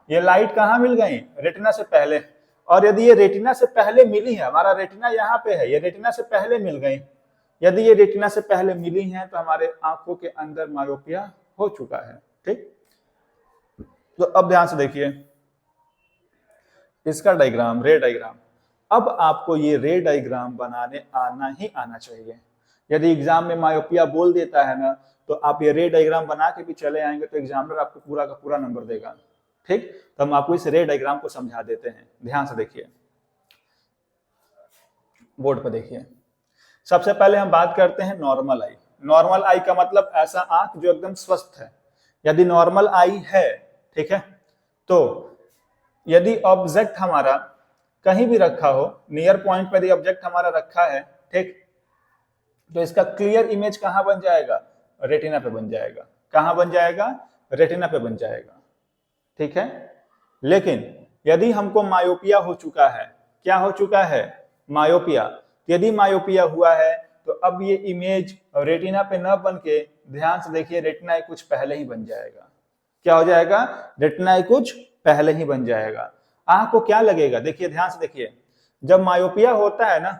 ये लाइट कहाँ मिल गई? रेटिना से पहले। और यदि ये रेटिना से पहले मिली है, हमारा रेटिना यहाँ पे है, ये रेटिना से पहले मिल गई, यदि ये रेटिना से पहले मिली हैं तो हमारे आंखों के अंदर मायोपिया हो चुका है। ठीक, तो अब ध्यान से देखिए इसका डायग्राम, रे डायग्राम। अब आपको ये रे डायग्राम बनाने आना ही आना चाहिए। यदि एग्जाम में मायोपिया बोल देता है ना, तो आप ये रे डायग्राम बना के भी चले आएंगे तो एग्जामिनर आपको पूरा का पूरा नंबर देगा। ठीक, तो हम आपको इस रे डायग्राम को समझा देते हैं, ध्यान से देखिए, बोर्ड पर देखिए। सबसे पहले हम बात करते हैं नॉर्मल आई। नॉर्मल आई का मतलब ऐसा आंख जो एकदम स्वस्थ है। यदि नॉर्मल आई है, ठीक है, तो यदि ऑब्जेक्ट हमारा कहीं भी रखा हो, नियर पॉइंट पर यदि ऑब्जेक्ट हमारा रखा है, ठीक, तो इसका क्लियर इमेज कहां बन जाएगा? रेटिना पे बन जाएगा। कहां बन जाएगा? रेटिना पे बन जाएगा। ठीक है, लेकिन यदि हमको मायोपिया हो चुका है, क्या हो चुका है? मायोपिया। यदि मायोपिया हुआ है तो अब ये इमेज रेटिना पे न बन के, ध्यान से देखिए, रेटिना कुछ पहले ही बन जाएगा। क्या हो जाएगा? रेटिना कुछ पहले ही बन जाएगा। आंख को क्या लगेगा? देखिए ध्यान से देखिए, जब मायोपिया होता है ना,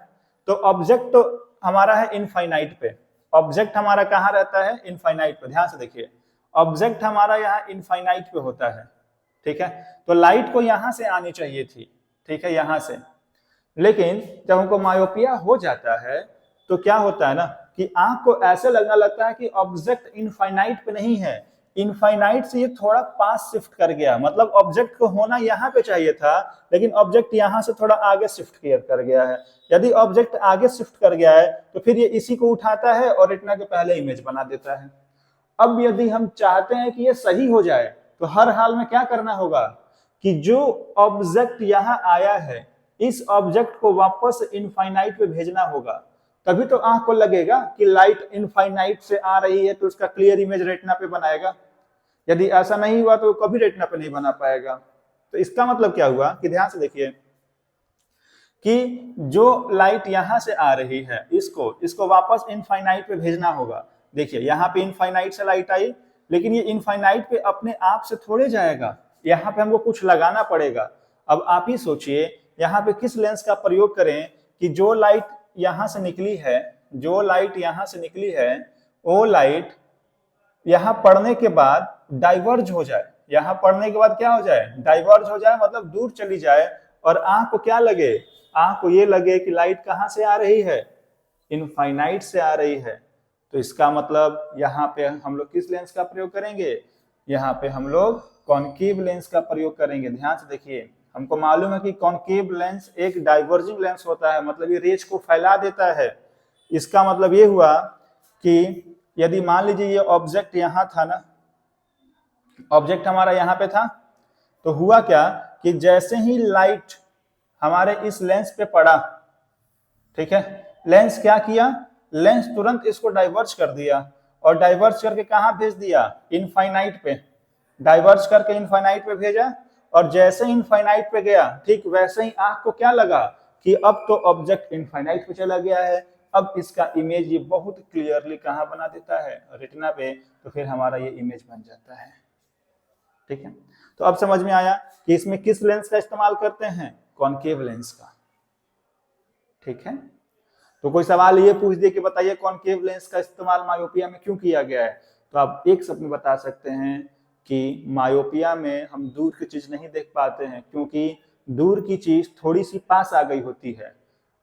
तो ऑब्जेक्ट तो हमारा है इनफाइनाइट पे। ऑब्जेक्ट हमारा कहाँ रहता है? इनफाइनाइट पे। ध्यान से देखिए, ऑब्जेक्ट हमारा यहाँ इनफाइनाइट पे होता है। ठीक है, तो लाइट को यहां से आनी चाहिए थी, ठीक है, यहां से। लेकिन जब हमको मायोपिया हो जाता है तो क्या होता है ना कि आंख को ऐसे लगने लगता है कि ऑब्जेक्ट इनफाइनाइट पे नहीं है, इनफाइनाइट से ये थोड़ा पास शिफ्ट कर गया। मतलब ऑब्जेक्ट को होना यहाँ पे चाहिए था, लेकिन ऑब्जेक्ट यहाँ से थोड़ा आगे शिफ्ट कर गया है। यदि ऑब्जेक्ट आगे शिफ्ट कर गया है तो फिर ये इसी को उठाता है और रेटिना के पहले इमेज बना देता है। अब यदि हम चाहते हैं कि ये सही हो जाए तो हर हाल में क्या करना होगा कि जो ऑब्जेक्ट यहाँ आया है, इस ऑब्जेक्ट को वापस इनफाइनाइट पे भेजना होगा। तभी तो आंख को लगेगा कि लाइट इनफाइनाइट से आ रही है, तो उसका क्लियर इमेज रेटिना पे बनाएगा। यदि ऐसा नहीं हुआ तो कभी रेटिना पे नहीं बना पाएगा। तो इसका मतलब क्या हुआ कि ध्यान से देखिए कि जो लाइट यहां से आ रही है, इसको वापस इनफाइनाइट पे भेजना होगा। देखिए यहाँ पे इनफाइनाइट से लाइट आई, लेकिन ये इनफाइनाइट पे अपने आप से थोड़े जाएगा, यहाँ पे हमको कुछ लगाना पड़ेगा। अब आप ही सोचिए यहाँ पे किस लेंस का प्रयोग करें कि जो लाइट यहाँ से निकली है, जो लाइट यहाँ से निकली है, वो लाइट यहाँ पड़ने के बाद डाइवर्ज हो जाए। यहाँ पड़ने के बाद क्या हो जाए? डाइवर्ज हो जाए, मतलब दूर चली जाए, और आंख को क्या लगे? आंख को ये लगे कि लाइट कहाँ से आ रही है? इनफाइनाइट से आ रही है। तो इसका मतलब यहाँ पे हम लोग किस लेंस का प्रयोग करेंगे? यहाँ पे हम लोग कॉनकेव लेंस का प्रयोग करेंगे। ध्यान से देखिए, हमको मालूम है कि कॉनकेव लेंस एक डाइवर्जिंग लेंस होता है, मतलब ये रेज को फैला देता है। इसका मतलब ये हुआ कि यदि मान लीजिए ये ऑब्जेक्ट यहाँ था ना, ऑब्जेक्ट हमारा यहाँ पे था, तो हुआ क्या कि जैसे ही लाइट हमारे इस लेंस पे पड़ा, ठीक है, लेंस क्या किया? लेंस तुरंत इसको डाइवर्ज कर दिया, और डाइवर्ज करके कहां भेज दिया? इनफाइनाइट पे। डाइवर्ज करके इनफाइनाइट पे भेजा, और जैसे इनफाइनाइट पे गया, ठीक वैसे ही आंख को क्या लगा कि अब तो ऑब्जेक्ट इनफाइनाइट पे चला गया है। अब इसका इमेज ये बहुत क्लियरली कहां बना देता है? रेटिना पे। तो फिर हमारा ये इमेज बन जाता है। ठीक है, तो अब समझ में आया कि इसमें किस लेंस का इस्तेमाल करते हैं? कॉनकेव लेंस का। ठीक है, तो कोई सवाल ये पूछ दे कि बताइए कॉनकेव लेंस का इस्तेमाल मायोपिया में क्यों किया गया है, तो आप एक शब्द में बता सकते हैं कि मायोपिया में हम दूर की चीज नहीं देख पाते हैं, क्योंकि दूर की चीज थोड़ी सी पास आ गई होती है।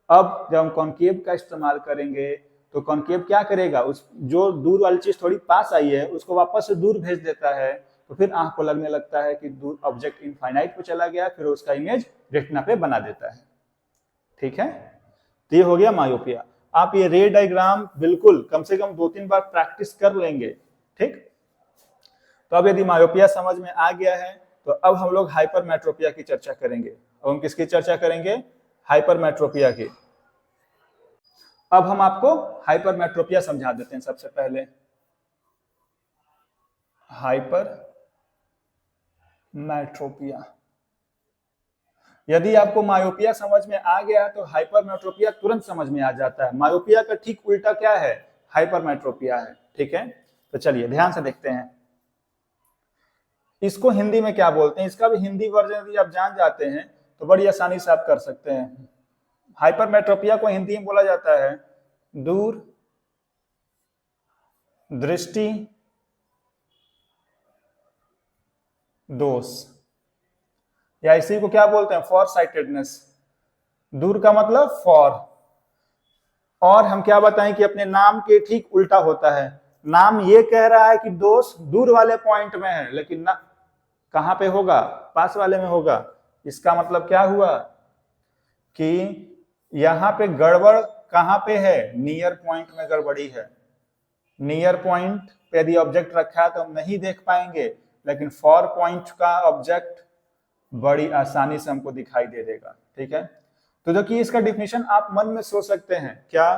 अब जब हम कॉनकेव का इस्तेमाल करेंगे तो कॉनकेव क्या करेगा? उस जो दूर वाली चीज थोड़ी पास आई है उसको वापस से दूर भेज देता है। तो फिर आंख को लगने लगता है कि दूर ऑब्जेक्ट इनफाइनाइट पे चला गया, फिर उसका इमेज रेटिना पे बना देता है। ठीक है, तो ये हो गया मायोपिया। आप ये रे डायग्राम बिल्कुल कम से कम 2-3 बार प्रैक्टिस कर लेंगे, ठीक। तो अब यदि मायोपिया समझ में आ गया है तो अब हम लोग हाइपरमेट्रोपिया की चर्चा करेंगे। अब हम किसकी चर्चा करेंगे? हाइपरमेट्रोपिया की। अब हम आपको हाइपरमेट्रोपिया समझा देते हैं। सबसे पहले हाइपरमेट्रोपिया, यदि आपको मायोपिया समझ में आ गया तो हाइपरमेट्रोपिया तुरंत समझ में आ जाता है। मायोपिया का ठीक उल्टा क्या है? हाइपरमेट्रोपिया है, ठीक है। तो चलिए ध्यान से देखते हैं इसको हिंदी में क्या बोलते हैं। इसका भी हिंदी वर्जन यदि आप जान जाते हैं तो बड़ी आसानी से आप कर सकते हैं। हाइपरमेट्रोपिया को हिंदी में बोला जाता है दूर दृष्टि दोष, या इसी को क्या बोलते हैं? For sightedness. दूर का मतलब फॉर, और हम क्या बताएं कि अपने नाम के ठीक उल्टा होता है। नाम ये कह रहा है कि दोष दूर वाले पॉइंट में है, लेकिन ना कहां पे होगा? पास वाले में होगा। इसका मतलब क्या हुआ कि यहां पे गड़बड़ कहां पे है? नियर पॉइंट में गड़बड़ी है। नियर पॉइंट पे यदि ऑब्जेक्ट रखा है तो हम नहीं देख पाएंगे, लेकिन फॉर पॉइंट का ऑब्जेक्ट बड़ी आसानी से हमको दिखाई दे देगा, ठीक है। तो देखिए इसका डिफिनेशन आप मन में सोच सकते हैं क्या,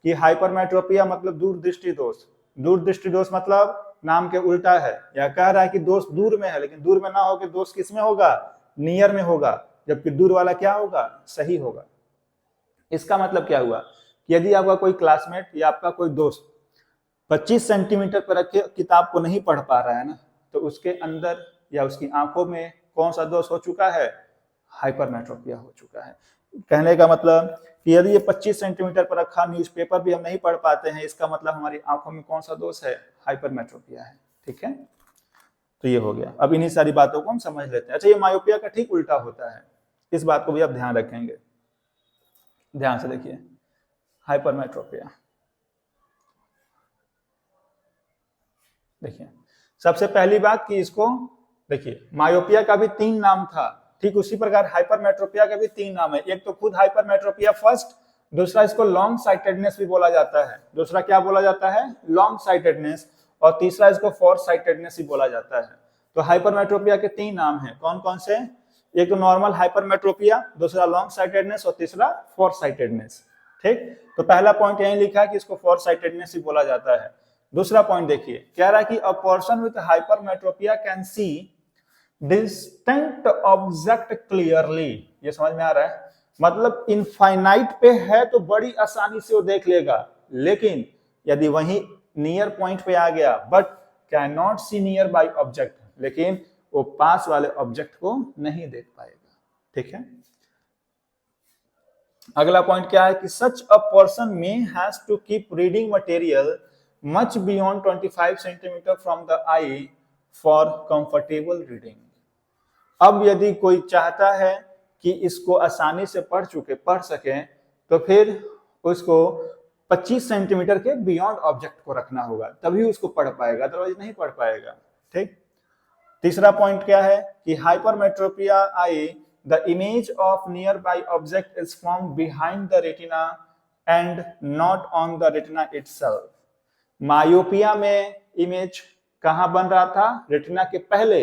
कि हाइपरमेट्रोपिया मतलब दूर दृष्टि दोष। दूर दृष्टि दोष मतलब नाम के उल्टा है, या कह रहा है कि दोष दूर में है, लेकिन दूर में ना होकर दोष किस में होगा? नियर में होगा, जबकि दूर वाला क्या होगा? सही होगा। इसका मतलब क्या हुआ कि यदि आपका कोई क्लासमेट या आपका कोई दोस्त 25 सेंटीमीटर पर रख के किताब को नहीं पढ़ पा रहा है ना, तो उसके अंदर या उसकी आंखों में कौन सा दोष हो चुका है? हाइपरमेट्रोपिया हो चुका है। कहने का मतलब कि यदि ये 25 सेंटीमीटर पर रखा न्यूज़पेपर भी हम नहीं पढ़ पाते हैं, इसका मतलब हमारी आंखों में कौन सा दोष है? हाइपरमेट्रोपिया है, ठीक है। तो ये हो गया। अब इन्हीं सारी बातों को हम समझ लेते हैं। अच्छा, ये मायोपिया का ठीक उल्टा होता है, इस बात को भी आप ध्यान रखेंगे। ध्यान से देखिए हाइपरमेट्रोपिया। देखिए सबसे पहली बात कि इसको देखिए, मायोपिया का भी 3 नाम था, ठीक उसी प्रकार हाइपरमेट्रोपिया का भी 3 नाम है। एक तो खुद हाइपरमेट्रोपिया फर्स्ट, दूसरा इसको लॉन्ग साइटेडनेस भी बोला जाता है। दूसरा क्या बोला जाता है? Long sightedness. और तीसरा इसको फॉर साइटेडनेस ही बोला जाता है। तो हाइपरमेट्रोपिया के 3 नाम हैं। कौन कौन से? एक तो नॉर्मल हाइपरमेट्रोपिया, दूसरा लॉन्ग साइटेडनेस और तीसरा फॉर साइटेडनेस, ठीक। तो पहला पॉइंट यही लिखा है कि इसको फॉर साइटेडनेस ही बोला जाता है। दूसरा पॉइंट देखिए, कह रहा है कि a person with hypermetropia can see distinct object clearly. ये समझ में आ रहा है? मतलब इनफाइनाइट पे है तो बड़ी आसानी से वो देख लेगा, लेकिन यदि वही नियर पॉइंट पे आ गया, but can not see nearby object, लेकिन वो पास वाले ऑब्जेक्ट को नहीं देख पाएगा, ठीक है। अगला पॉइंट क्या है कि such a person may has to keep reading material much beyond 25 centimetres from the eye for comfortable reading. अब यदि कोई चाहता है कि इसको आसानी से पढ़ सके, तो फिर उसको 25 सेंटीमीटर के बियॉन्ड ऑब्जेक्ट को रखना होगा, तभी उसको पढ़ पाएगा, अदरवाइज नहीं पढ़ पाएगा, ठीक। तीसरा पॉइंट क्या है कि hypermetropia I the image of nearby object is formed behind the retina and not on the retina itself. Myopia में इमेज कहां बन रहा था? रेटिना के पहले,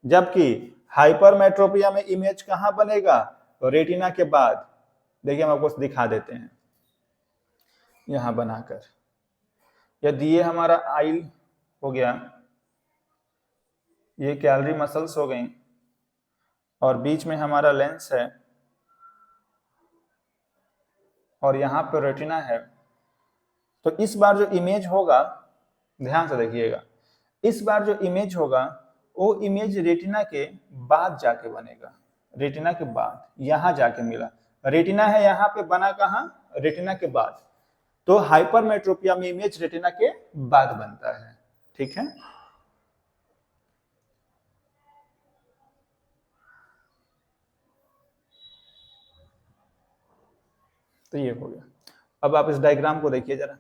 जबकि हाइपरमेट्रोपिया में इमेज कहां बनेगा? तो रेटिना के बाद। देखिए हम आपको दिखा देते हैं यहां बनाकर। यदि ये हमारा आई हो गया, ये कैलरी मसल्स हो गई, और बीच में हमारा लेंस है, और यहां पर रेटिना है, तो इस बार जो इमेज होगा, ध्यान से देखिएगा, इस बार जो इमेज होगा वो इमेज रेटिना के बाद जाके बनेगा। रेटिना के बाद यहां जाके मिला, रेटिना है यहां पे, बना कहां? रेटिना के बाद। तो हाइपरमेट्रोपिया में इमेज रेटिना के बाद बनता है, ठीक है। तो ये हो गया। अब आप इस डायग्राम को देखिए जरा।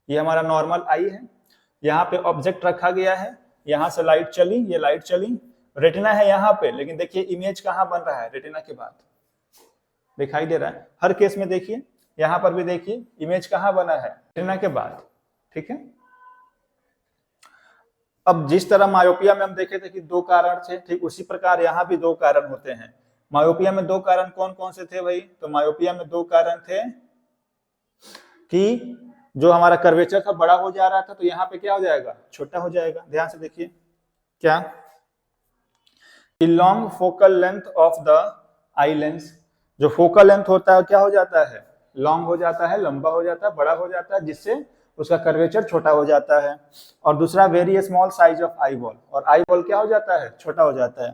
ये हमारा नॉर्मल आई है, यहाँ पे ऑब्जेक्ट रखा गया है, यहाँ से लाइट चली, ये लाइट चली, रेटिना है यहाँ पे, लेकिन देखिए इमेज कहाँ बन रहा है? रेटिना के बाद। दिखाई दे रहा है। हर केस में देखिए, यहां पर भी देखिए इमेज कहाँ बना है, रेटिना के बाद। ठीक है, अब जिस तरह मायोपिया में हम देखे थे कि दो कारण थे, ठीक उसी प्रकार यहाँ भी दो कारण होते हैं। मायोपिया में दो कारण कौन कौन से थे भाई? तो मायोपिया में दो कारण थे कि जो हमारा कर्वेचर था बड़ा हो जा रहा था, तो यहाँ पे क्या हो जाएगा, छोटा हो जाएगा। ध्यान से देखिए क्या, long focal length of the I lens, जो फोकल लेंथ होता है क्या हो जाता है, लॉन्ग हो जाता है, लंबा हो जाता है, बड़ा हो जाता है, जिससे उसका कर्वेचर छोटा हो जाता है। और दूसरा very small size of eye ball, और आई बॉल क्या हो जाता है, छोटा हो जाता है।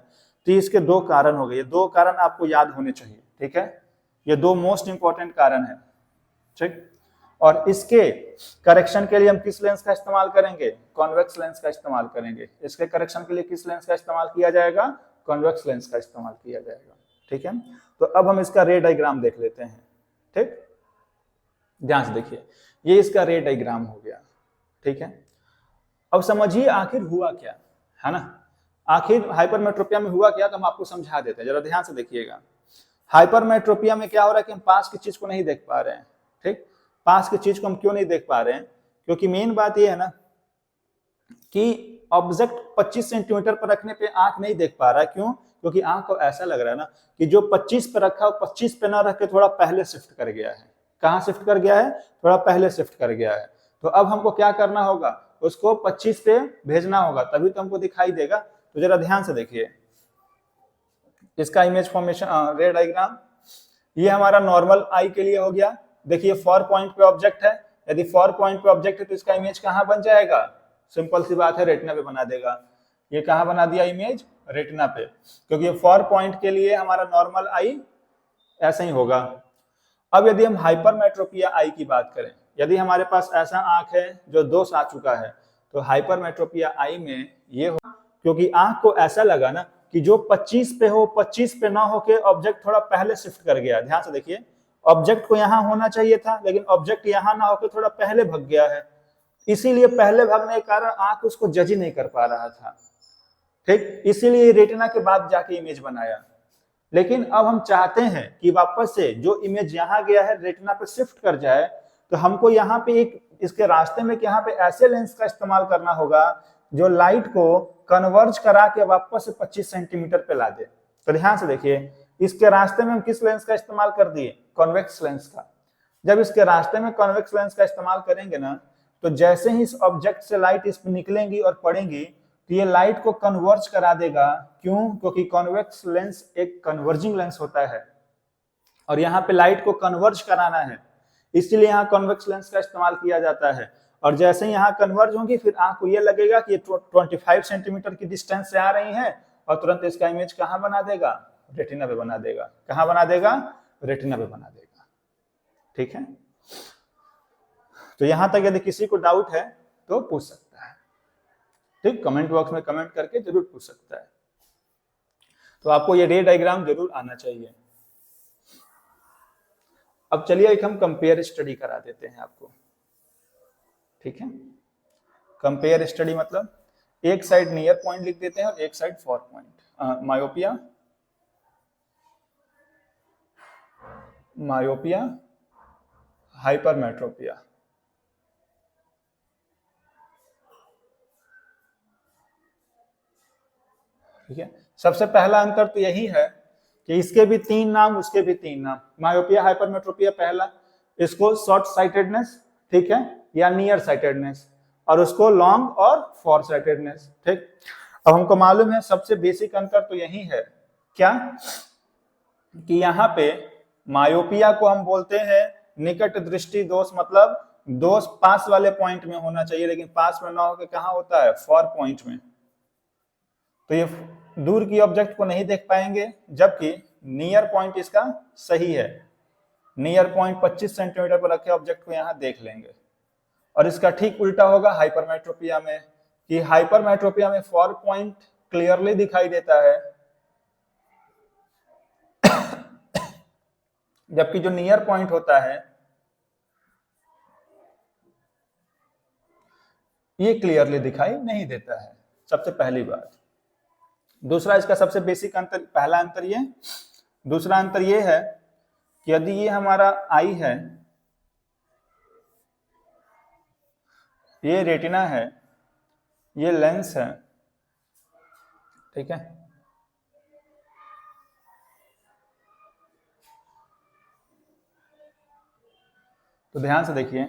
तो इसके दो कारण हो गए, ये दो कारण आपको याद होने चाहिए। ठीक है, ये दो मोस्ट इंपॉर्टेंट कारण है। ठीक, और इसके करेक्शन के लिए हम किस लेंस का इस्तेमाल करेंगे, कॉन्वेक्स लेंस का इस्तेमाल करेंगे। इसके करेक्शन के लिए किस लेंस का इस्तेमाल किया जाएगा, कॉन्वेक्स लेंस का इस्तेमाल किया जाएगा। ठीक है, तो अब हम इसका रे डायग्राम देख लेते हैं। ठीक, ध्यान से देखिए, ये इसका रे डायग्राम हो गया। ठीक है, अब समझिए आखिर हुआ क्या है ना, आखिर हाइपरमेट्रोपिया में हुआ क्या, तो हम आपको समझा देते हैं, जरा ध्यान से देखिएगा। हाइपरमेट्रोपिया में क्या हो रहा है कि हम पास की चीज को नहीं देख पा रहे हैं। ठीक, पास की चीज को हम क्यों नहीं देख पा रहे हैं, क्योंकि मेन बात यह है ना कि ऑब्जेक्ट 25 सेंटीमीटर पर रखने पे आंख नहीं देख पा रहा है। क्यों? क्योंकि आंख को ऐसा लग रहा है ना कि जो 25 पे रखा है 25 पे ना रख के थोड़ा पहले शिफ्ट कर गया है। कहाँ शिफ्ट कर गया है, थोड़ा पहले शिफ्ट कर गया है। तो अब हमको क्या करना होगा, उसको 25 पे भेजना होगा, तभी तो हमको दिखाई देगा। तो जरा ध्यान से देखिए इसका इमेज फॉर्मेशन रे डायग्राम, ये हमारा नॉर्मल आई के लिए हो गया। देखिए 4 पॉइंट पे ऑब्जेक्ट है, यदि 4 पॉइंट पे ऑब्जेक्ट है तो इसका इमेज कहाँ बन जाएगा, सिंपल सी बात है, रेटिना पे बना देगा। ये कहाँ बना दिया इमेज, रेटिना पे, क्योंकि ये 4 पॉइंट के लिए हमारा नॉर्मल आई ऐसा ही होगा। अब यदि हम हाइपरमेट्रोपिया आई की बात करें, यदि हमारे पास ऐसा आंख है जो दोष आ चुका है, तो हाइपरमेट्रोपिया आई में ये हो, क्योंकि आंख को ऐसा लगा ना कि जो 25 पे हो 25 पे ना होके ऑब्जेक्ट थोड़ा पहले शिफ्ट कर गया। ध्यान से देखिए, ऑब्जेक्ट को यहाँ होना चाहिए था, लेकिन ऑब्जेक्ट यहाँ ना होकर थोड़ा पहले भग गया है, इसीलिए पहले भागने के कारण आंख उसको जज ही नहीं कर पा रहा था। ठीक, इसीलिए रेटिना के बाद जाके इमेज बनाया। लेकिन अब हम चाहते हैं कि वापस से जो इमेज यहाँ गया है रेटिना पे शिफ्ट कर जाए, तो हमको यहाँ पे एक इसके रास्ते में यहाँ पे ऐसे लेंस का इस्तेमाल करना होगा जो लाइट को कन्वर्ज करा के वापस से 25 सेंटीमीटर पे ला दे। तो ध्यान से देखिए, इसके रास्ते में हम किस लेंस का इस्तेमाल कर दिए, कॉन्वेक्स लेंस का। जब इसके रास्ते में कॉन्वेक्स लेंस का इस्तेमाल करेंगे ना, तो जैसे ही इस ऑब्जेक्ट से लाइट इस पर निकलेंगी और पड़ेंगी, तो ये लाइट को कन्वर्ज करा देगा। क्यों? क्योंकि कॉन्वेक्स लेंस एक कन्वर्जिंग लेंस होता है, और यहाँ पे लाइट को कन्वर्ज कराना है, इसलिए यहाँ कॉन्वेक्स लेंस का इस्तेमाल किया जाता है। और जैसे ही यहाँ कन्वर्ज होंगी, फिर आंख को ये लगेगा कि ये 25 सेंटीमीटर की डिस्टेंस से आ रही है, और तुरंत इसका इमेज कहाँ बना देगा, रेटिना पे बना देगा। कहाँ बना देगा, रेटिना पे बना देगा। ठीक है, तो यहां तक यदि किसी को डाउट है तो पूछ सकता है। ठीक, कमेंट बॉक्स में कमेंट करके जरूर पूछ सकता है। तो आपको ये रे डायग्राम जरूर आना चाहिए। अब चलिए एक हम कंपेयर स्टडी करा देते हैं आपको। ठीक है, कंपेयर स्टडी मतलब एक साइड नियर पॉइंट लिख देते हैं और एक side for point. Myopia, myopia, hypermetropia. ठीक है, सबसे पहला अंतर तो यही है कि इसके भी 3 नाम, उसके भी 3 नाम। मायोपिया, हाइपरमेट्रोपिया पहला, इसको शॉर्ट साइटेडनेस, ठीक है, या नियर साइटेडनेस, और उसको लॉन्ग और फॉर साइटेडनेस। ठीक, अब हमको मालूम है सबसे बेसिक अंतर तो यही है, क्या, कि यहाँ पे मायोपिया को हम बोलते हैं निकट दृष्टि दोष, मतलब दोष पास वाले पॉइंट में होना चाहिए, लेकिन पास में ना होकर कहाँ होता है, फॉर पॉइंट में। तो ये दूर की ऑब्जेक्ट को नहीं देख पाएंगे, जबकि नियर पॉइंट इसका सही है, नियर पॉइंट 25 सेंटीमीटर पर रखे ऑब्जेक्ट को यहां देख लेंगे। और इसका ठीक उल्टा होगा हाइपरमेट्रोपिया में, कि हाइपरमेट्रोपिया में फॉर पॉइंट क्लियरली दिखाई देता है, जबकि जो नियर पॉइंट होता है ये क्लियरली दिखाई नहीं देता है। सबसे पहली बात। दूसरा इसका सबसे बेसिक अंतर, पहला अंतर ये, दूसरा अंतर ये है कि यदि ये हमारा आई है, ये रेटिना है, ये लेंस है, ठीक है। तो ध्यान से देखिए,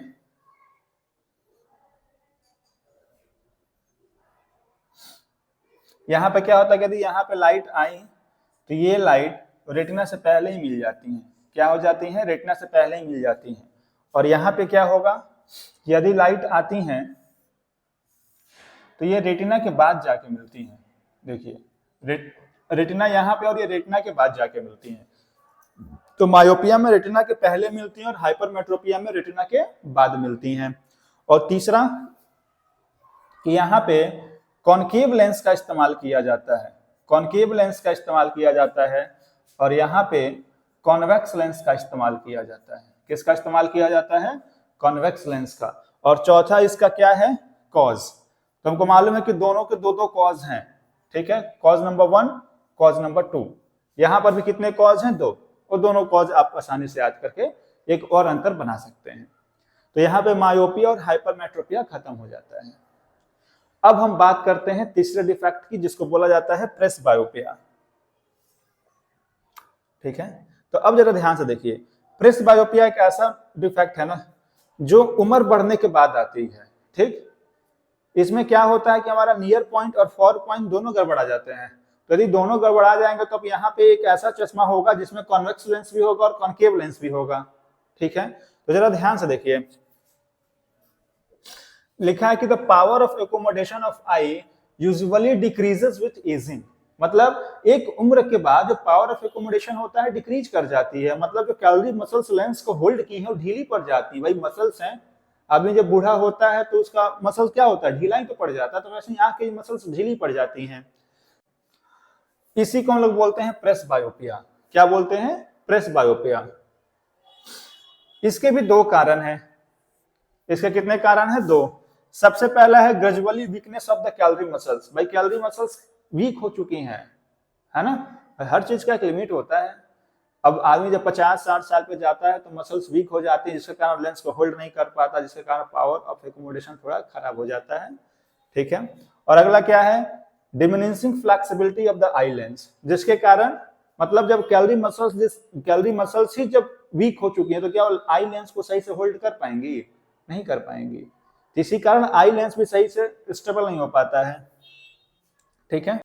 यहाँ पे क्या होता है कि यदि यहाँ पे लाइट आई तो ये लाइट रेटिना से पहले ही मिल जाती है। क्या हो जाती है? रेटिना से पहले ही मिल जाती है। और यहाँ पे क्या होगा, यदि लाइट आती हैं तो ये रेटिना के बाद जाके मिलती हैं। देखिए रेटिना यहाँ पे और ये रेटिना के बाद जाके मिलती हैं। तो मायोपिया में रेटिना के पहले मिलती हैं और हाइपरमेट्रोपिया में रेटिना के बाद मिलती हैं। और तीसरा कि यहाँ पे कॉनकेव लेंस का इस्तेमाल किया जाता है, कॉनकेव लेंस का इस्तेमाल किया जाता है। और यहाँ पे कॉन्वेक्स लेंस का इस्तेमाल किया जाता है। किसका इस्तेमाल किया जाता है? कॉन्वेक्स लेंस का। और चौथा इसका क्या है? कॉज। तो हमको मालूम है कि दोनों के दो कॉज हैं, ठीक है। Cause number 1, cause number 2। यहाँ पर भी कितने कॉज हैं? 2। और दोनों कॉज आप आसानी से याद करके एक और अंतर बना सकते हैं। तो यहाँ पे मायोपिया और हाइपरमेट्रोपिया खत्म हो जाता है। अब हम बात करते हैं तीसरे डिफेक्ट की, जिसको बोला जाता है प्रेसबायोपिया, ठीक है। तो अब जरा ध्यान से देखिए, प्रेसबायोपिया एक ऐसा डिफेक्ट है ना जो उम्र बढ़ने के बाद आती है, ठीक। इसमें क्या होता है कि हमारा नियर पॉइंट और फॉर पॉइंट दोनों गड़बड़ा जाते हैं। तो यदि दोनों गड़बड़ा जाएंगे तो अब यहाँ पे एक ऐसा चश्मा होगा जिसमें कॉन्वेक्स लेंस भी होगा और कॉनकेव लेंस भी होगा, ठीक है। तो जरा ध्यान से देखिए, लिखा है कि the power of accommodation of I usually decreases with ageing. मतलब एक उम्र के बाद जो पावर ऑफ एकोमोडेशन होता है डिक्रीज कर जाती है। मतलब जो कैलोरी मसल्स लेंस को होल्ड की है वो ढीली पड़ जाती है। भाई मसल्स हैं, आदमी जब बूढ़ा होता है तो उसका मसल क्या होता है? ढीला ही तो पड़ जाता है। तो वैसे ही आंख की मसल्स ढीली पड़ जाती हैं। इसी को हम लोग बोलते हैं प्रेसबायोपिया। क्या बोलते हैं? प्रेसबायोपिया। इसके भी 2 कारण हैं। इसके कितने कारण हैं? 2। सबसे पहला है gradually weakness of the calorie muscles. भाई कैलोरी मसल्स वीक हो चुकी हैं, है ना। हर चीज का एक लिमिट होता है। अब आदमी जब 50-60 साल पे जाता है तो मसल्स वीक हो जाती है, जिसके कारण लेंस को होल्ड नहीं कर पाता, जिसके कारण पावर ऑफ एकोमोडेशन थोड़ा खराब हो जाता है, ठीक है। और अगला क्या है? Diminishing flexibility of the eye lens, जिसके कारण मतलब जब कैलोरी मसल्स ही जब वीक हो चुकी है तो क्या आई लेंस को सही से होल्ड कर पाएंगी? नहीं कर पाएंगी। इसी कारण आई लेंस भी सही से स्टेबल नहीं हो पाता है, ठीक है।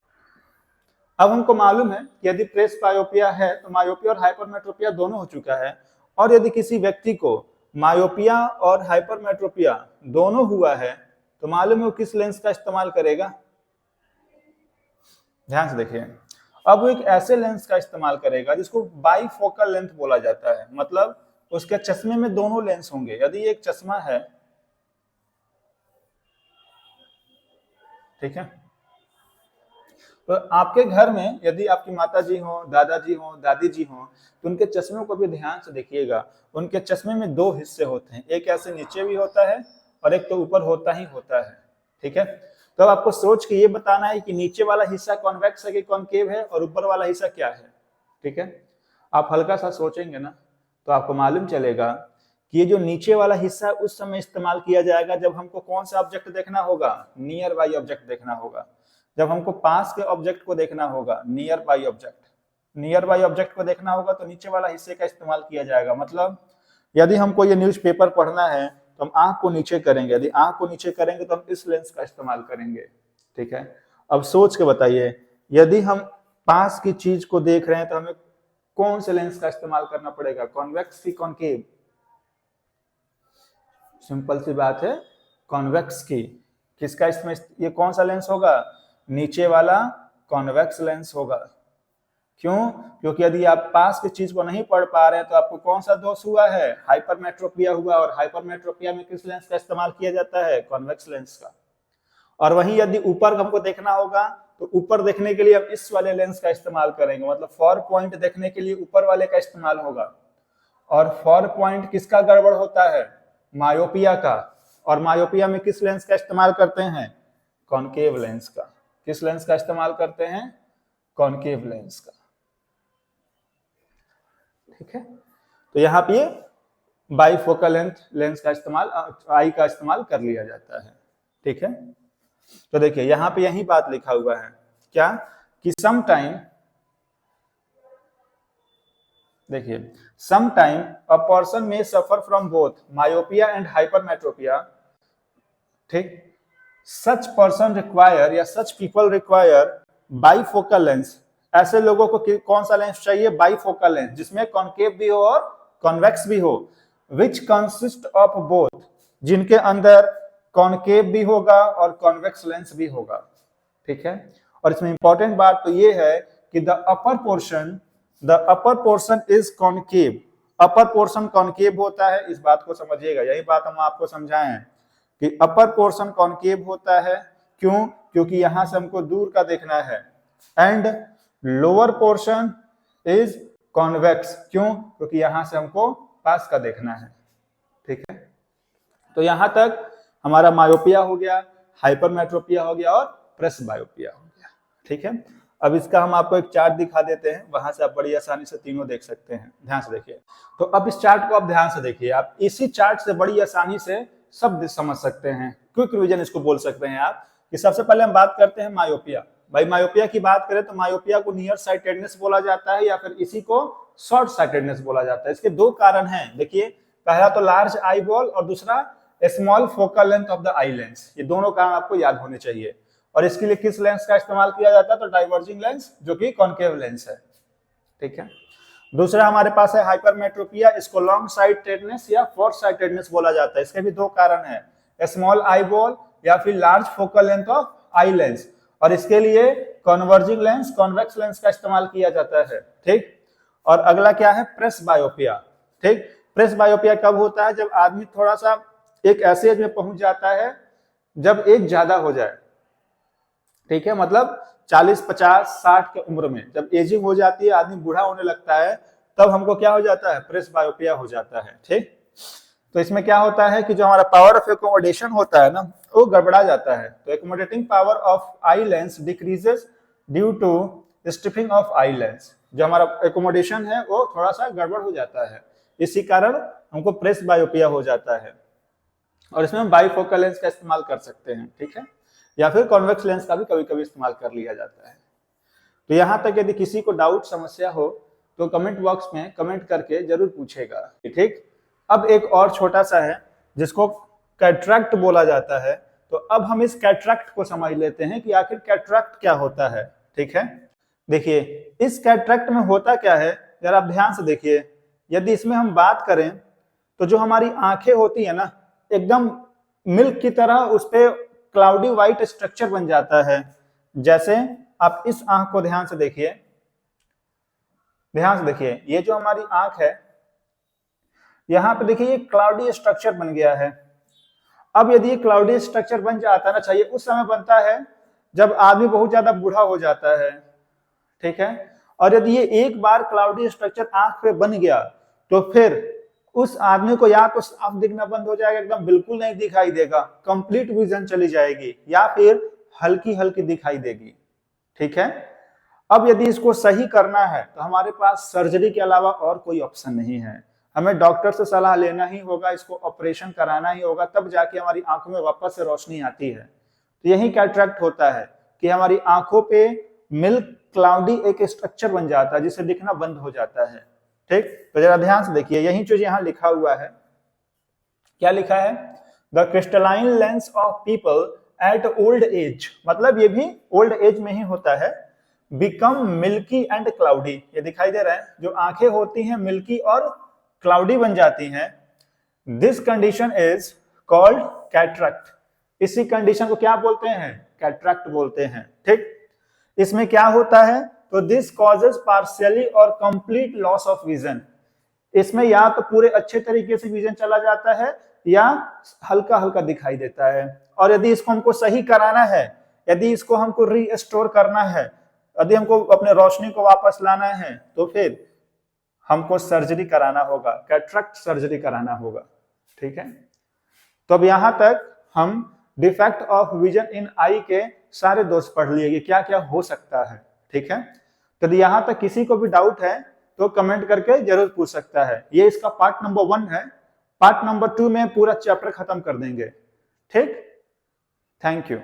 अब हमको मालूम है कि यदि प्रेसबायोपिया है तो मायोपिया और हाइपरमेट्रोपिया दोनों हो चुका है। और यदि किसी व्यक्ति को मायोपिया और हाइपरमेट्रोपिया दोनों हुआ है तो मालूम है वो किस लेंस का इस्तेमाल करेगा? ध्यान से देखिए, अब वो एक ऐसे लेंस का इस्तेमाल करेगा जिसको बाईफोकल लेंथ बोला जाता है। मतलब उसके चश्मे में दोनों लेंस होंगे। यदि एक चश्मा है, ठीक है, तो आपके घर में यदि आपकी माता जी हो, दादाजी हो, दादी जी हो, तो उनके चश्मे को भी ध्यान से देखिएगा। उनके चश्मे में 2 हिस्से होते हैं, एक ऐसे नीचे भी होता है और एक तो ऊपर होता ही होता है, ठीक है। तो अब आपको सोच के ये बताना है कि नीचे वाला हिस्सा कॉन्वेक्स है कि कॉनकेव है और ऊपर वाला हिस्सा क्या है, ठीक है। आप हल्का सा सोचेंगे ना तो आपको मालूम चलेगा कि ये जो नीचे वाला हिस्सा उस समय इस्तेमाल किया जाएगा जब हमको कौन सा ऑब्जेक्ट देखना होगा? नियर बाई ऑब्जेक्ट देखना होगा। जब हमको पास के ऑब्जेक्ट को देखना होगा, नियर बाई ऑब्जेक्ट को देखना होगा तो नीचे वाला हिस्से का इस्तेमाल किया जाएगा। मतलब यदि हमको ये न्यूज़पेपर पढ़ना है तो हम आंख को नीचे करेंगे। यदि आंख को नीचे करेंगे तो हम इस लेंस का इस्तेमाल करेंगे, ठीक है। अब सोच के बताइए, यदि हम पास की चीज को देख रहे हैं तो हमें कौन से लेंस का इस्तेमाल करना पड़ेगा? कॉन्वेक्स की कॉनकेव? सिंपल सी बात है, कॉन्वेक्स की। किसका इसमें ये कौन सा लेंस होगा? नीचे वाला कॉन्वेक्स लेंस होगा। क्यों? क्योंकि यदि आप पास की चीज को नहीं पढ़ पा रहे हैं तो आपको कौन सा दोष हुआ है? हाइपरमेट्रोपिया हुआ। और हाइपरमेट्रोपिया में किस लेंस का इस्तेमाल किया जाता है? कॉन्वेक्स लेंस का। और वहीं यदि ऊपर हमको देखना होगा तो ऊपर देखने के लिए हम इस वाले लेंस का इस्तेमाल करेंगे। मतलब फॉर पॉइंट देखने के लिए ऊपर वाले का इस्तेमाल होगा। और फॉर पॉइंट किसका गड़बड़ होता है? मायोपिया का। और मायोपिया में किस लेंस का इस्तेमाल करते हैं? कॉनकेव लेंस का। किस लेंस का इस्तेमाल करते हैं? कॉनकेव लेंस का, ठीक है। तो यहाँ पे बाइफोकल लेंस का इस्तेमाल, आई का इस्तेमाल कर लिया जाता है। ठीक है, तो देखिए यहाँ पे यही बात लिखा हुआ है क्या कि sometime a person may suffer from both myopia and hypermetropia. ठीक, such person require या such people require bifocal lens. ऐसे लोगों को कौन सा लेंस चाहिए? बाइफोकल लेंस, जिसमें कॉन्केव भी हो और कॉन्वेक्स भी हो, which consist of both, जिनके अंदर कॉन्केव भी होगा और कॉन्वेक्स लेंस भी होगा। ठीक है, और इसमें इंपॉर्टेंट बात तो ये है कि the upper portion is concave. Upper portion concave होता है, इस बात को समझिएगा, यही बात हम आपको समझाए हैं कि अपर पोर्शन कॉन्केव होता है। क्यों? क्योंकि यहां से हमको दूर का देखना है। And lower portion is convex. क्यों? क्योंकि यहां से हमको पास का देखना है। ठीक है, तो यहां तक हमारा मायोपिया हो गया, हाइपरमेट्रोपिया हो गया और प्रेसबायोपिया हो गया। ठीक है, अब इसका हम आपको एक चार्ट दिखा देते हैं, वहां से आप बड़ी आसानी से तीनों देख सकते हैं। ध्यान से देखिए, तो अब इस चार्ट को आप ध्यान से देखिए, आप इसी चार्ट से बड़ी आसानी से सब समझ सकते हैं। क्विक रिवीजन इसको बोल सकते हैं आप कि सबसे पहले हम बात करते हैं मायोपिया। भाई मायोपिया की बात करें तो मायोपिया को नियर साइटेडनेस बोला जाता है या फिर इसी को शॉर्ट साइटेडनेस बोला जाता है। इसके दो कारण हैं, देखिए, पहला तो लार्ज आई बॉल और दूसरा small focal length of the eye lens. ये दोनों कारण आपको याद होने चाहिए। और इसके लिए किस लेंस का इस्तेमाल किया जाता है? तो डाइवर्जिंग लेंस, जो कि कॉन्केव लेंस है। ठीक है, दूसरा हमारे पास है हाइपरमेट्रोपिया, इसको लॉन्ग साइटेडनेस या शॉर्ट साइटेडनेस बोला जाता है। इसके भी दो कारण है, स्मॉल आई बॉल या फिर large focal length of eye lens. और इसके लिए कन्वर्जिंग लेंस, कॉन्वेक्स लेंस का इस्तेमाल किया जाता है। ठीक, और अगला क्या है? प्रेसबायोपिया। ठीक, प्रेसबायोपिया कब होता है? जब आदमी थोड़ा सा एक ऐसे एज में पहुंच जाता है जब एज ज्यादा हो जाए। ठीक है, मतलब 40, 50, 60 के उम्र में जब एजिंग हो जाती है, आदमी बूढ़ा होने लगता है, तब हमको क्या हो जाता है? प्रेसबायोपिया हो जाता है। ठीक, तो इसमें क्या होता है कि जो हमारा पावर ऑफ एकोमोडेशन होता है ना, वो गड़बड़ा जाता है। तो accommodating power of eye lens decreases due to stiffening of eye lens. जो हमारा एकोमोडेशन है वो थोड़ा सा गड़बड़ हो जाता है, इसी कारण हमको प्रेसबायोपिया हो जाता है। और इसमें हम बाइफोकल लेंस का इस्तेमाल कर सकते हैं। ठीक है, या फिर कॉन्वेक्स लेंस का भी कभी कभी इस्तेमाल कर लिया जाता है। तो यहाँ तक यदि किसी को डाउट, समस्या हो तो कमेंट बॉक्स में कमेंट करके जरूर पूछेगा। ठीक, अब एक और छोटा सा है जिसको कैटरैक्ट बोला जाता है। तो अब हम इस कैटरैक्ट को समझ लेते हैं कि आखिर कैटरैक्ट क्या होता है। ठीक है, देखिए इस कैटरैक्ट में होता क्या है, जरा आप ध्यान से देखिए। यदि इसमें हम बात करें तो जो हमारी आंखें होती है ना, एकदम मिल्क की तरह उस पे क्लाउडी व्हाइट स्ट्रक्चर बन जाता है। जैसे आप इस आंख को ध्यान से देखिए, ये जो हमारी आंख है, यहां पे देखिए ये क्लाउडी स्ट्रक्चर बन गया है। अब यदि ये क्लाउडी स्ट्रक्चर बन जाता ना, चाहिए उस समय बनता है जब आदमी बहुत ज्यादा बूढ़ा हो जाता है। ठीक है, और यदि ये एक बार क्लाउडी स्ट्रक्चर आंख पे बन गया तो फिर उस आदमी को या तो साफ दिखना बंद हो जाएगा, एकदम बिल्कुल नहीं दिखाई देगा, कंप्लीट विजन चली जाएगी, या फिर हल्की हल्की दिखाई देगी। ठीक है, अब यदि इसको सही करना है तो हमारे पास सर्जरी के अलावा और कोई ऑप्शन नहीं है। हमें डॉक्टर से सलाह लेना ही होगा, इसको ऑपरेशन कराना ही होगा, तब जाके हमारी आंखों में वापस से रोशनी आती है। तो यही कैटरैक्ट होता है कि हमारी आंखों पे मिल्क क्लाउडी एक स्ट्रक्चर बन जाता है जिससे दिखना बंद हो जाता है। ठीक, तो जरा ध्यान से देखिए, यही चीज यहां लिखा हुआ है। क्या लिखा है? The crystalline lens of people at old age, मतलब ये भी ओल्ड एज में ही होता है, बिकम मिल्की एंड क्लाउडी। ये दिखाई दे रहा है, जो आंखें होती हैं मिल्की और क्लाउडी बन जाती हैं। This condition is called cataract. इसी कंडीशन को क्या बोलते हैं? कैटरैक्ट बोलते हैं। ठीक, इसमें क्या होता है? तो दिस कॉजेज पार्शियली और कंप्लीट लॉस ऑफ विजन। इसमें या तो पूरे अच्छे तरीके से विजन चला जाता है या हल्का हल्का दिखाई देता है। और यदि इसको हमको सही कराना है, यदि इसको हमको रीस्टोर करना है, यदि हमको अपने रोशनी को वापस लाना है, तो फिर हमको सर्जरी कराना होगा, कैटरैक्ट सर्जरी कराना होगा। ठीक है, तो अब यहां तक हम डिफेक्ट ऑफ विजन इन आई के सारे दोष पढ़ लिए कि क्या क्या हो सकता है। ठीक है, तो यहां तक किसी को भी डाउट है तो कमेंट करके जरूर पूछ सकता है। ये इसका पार्ट नंबर 1 है। पार्ट नंबर 2 में पूरा चैप्टर खत्म कर देंगे। ठीक, थैंक यू।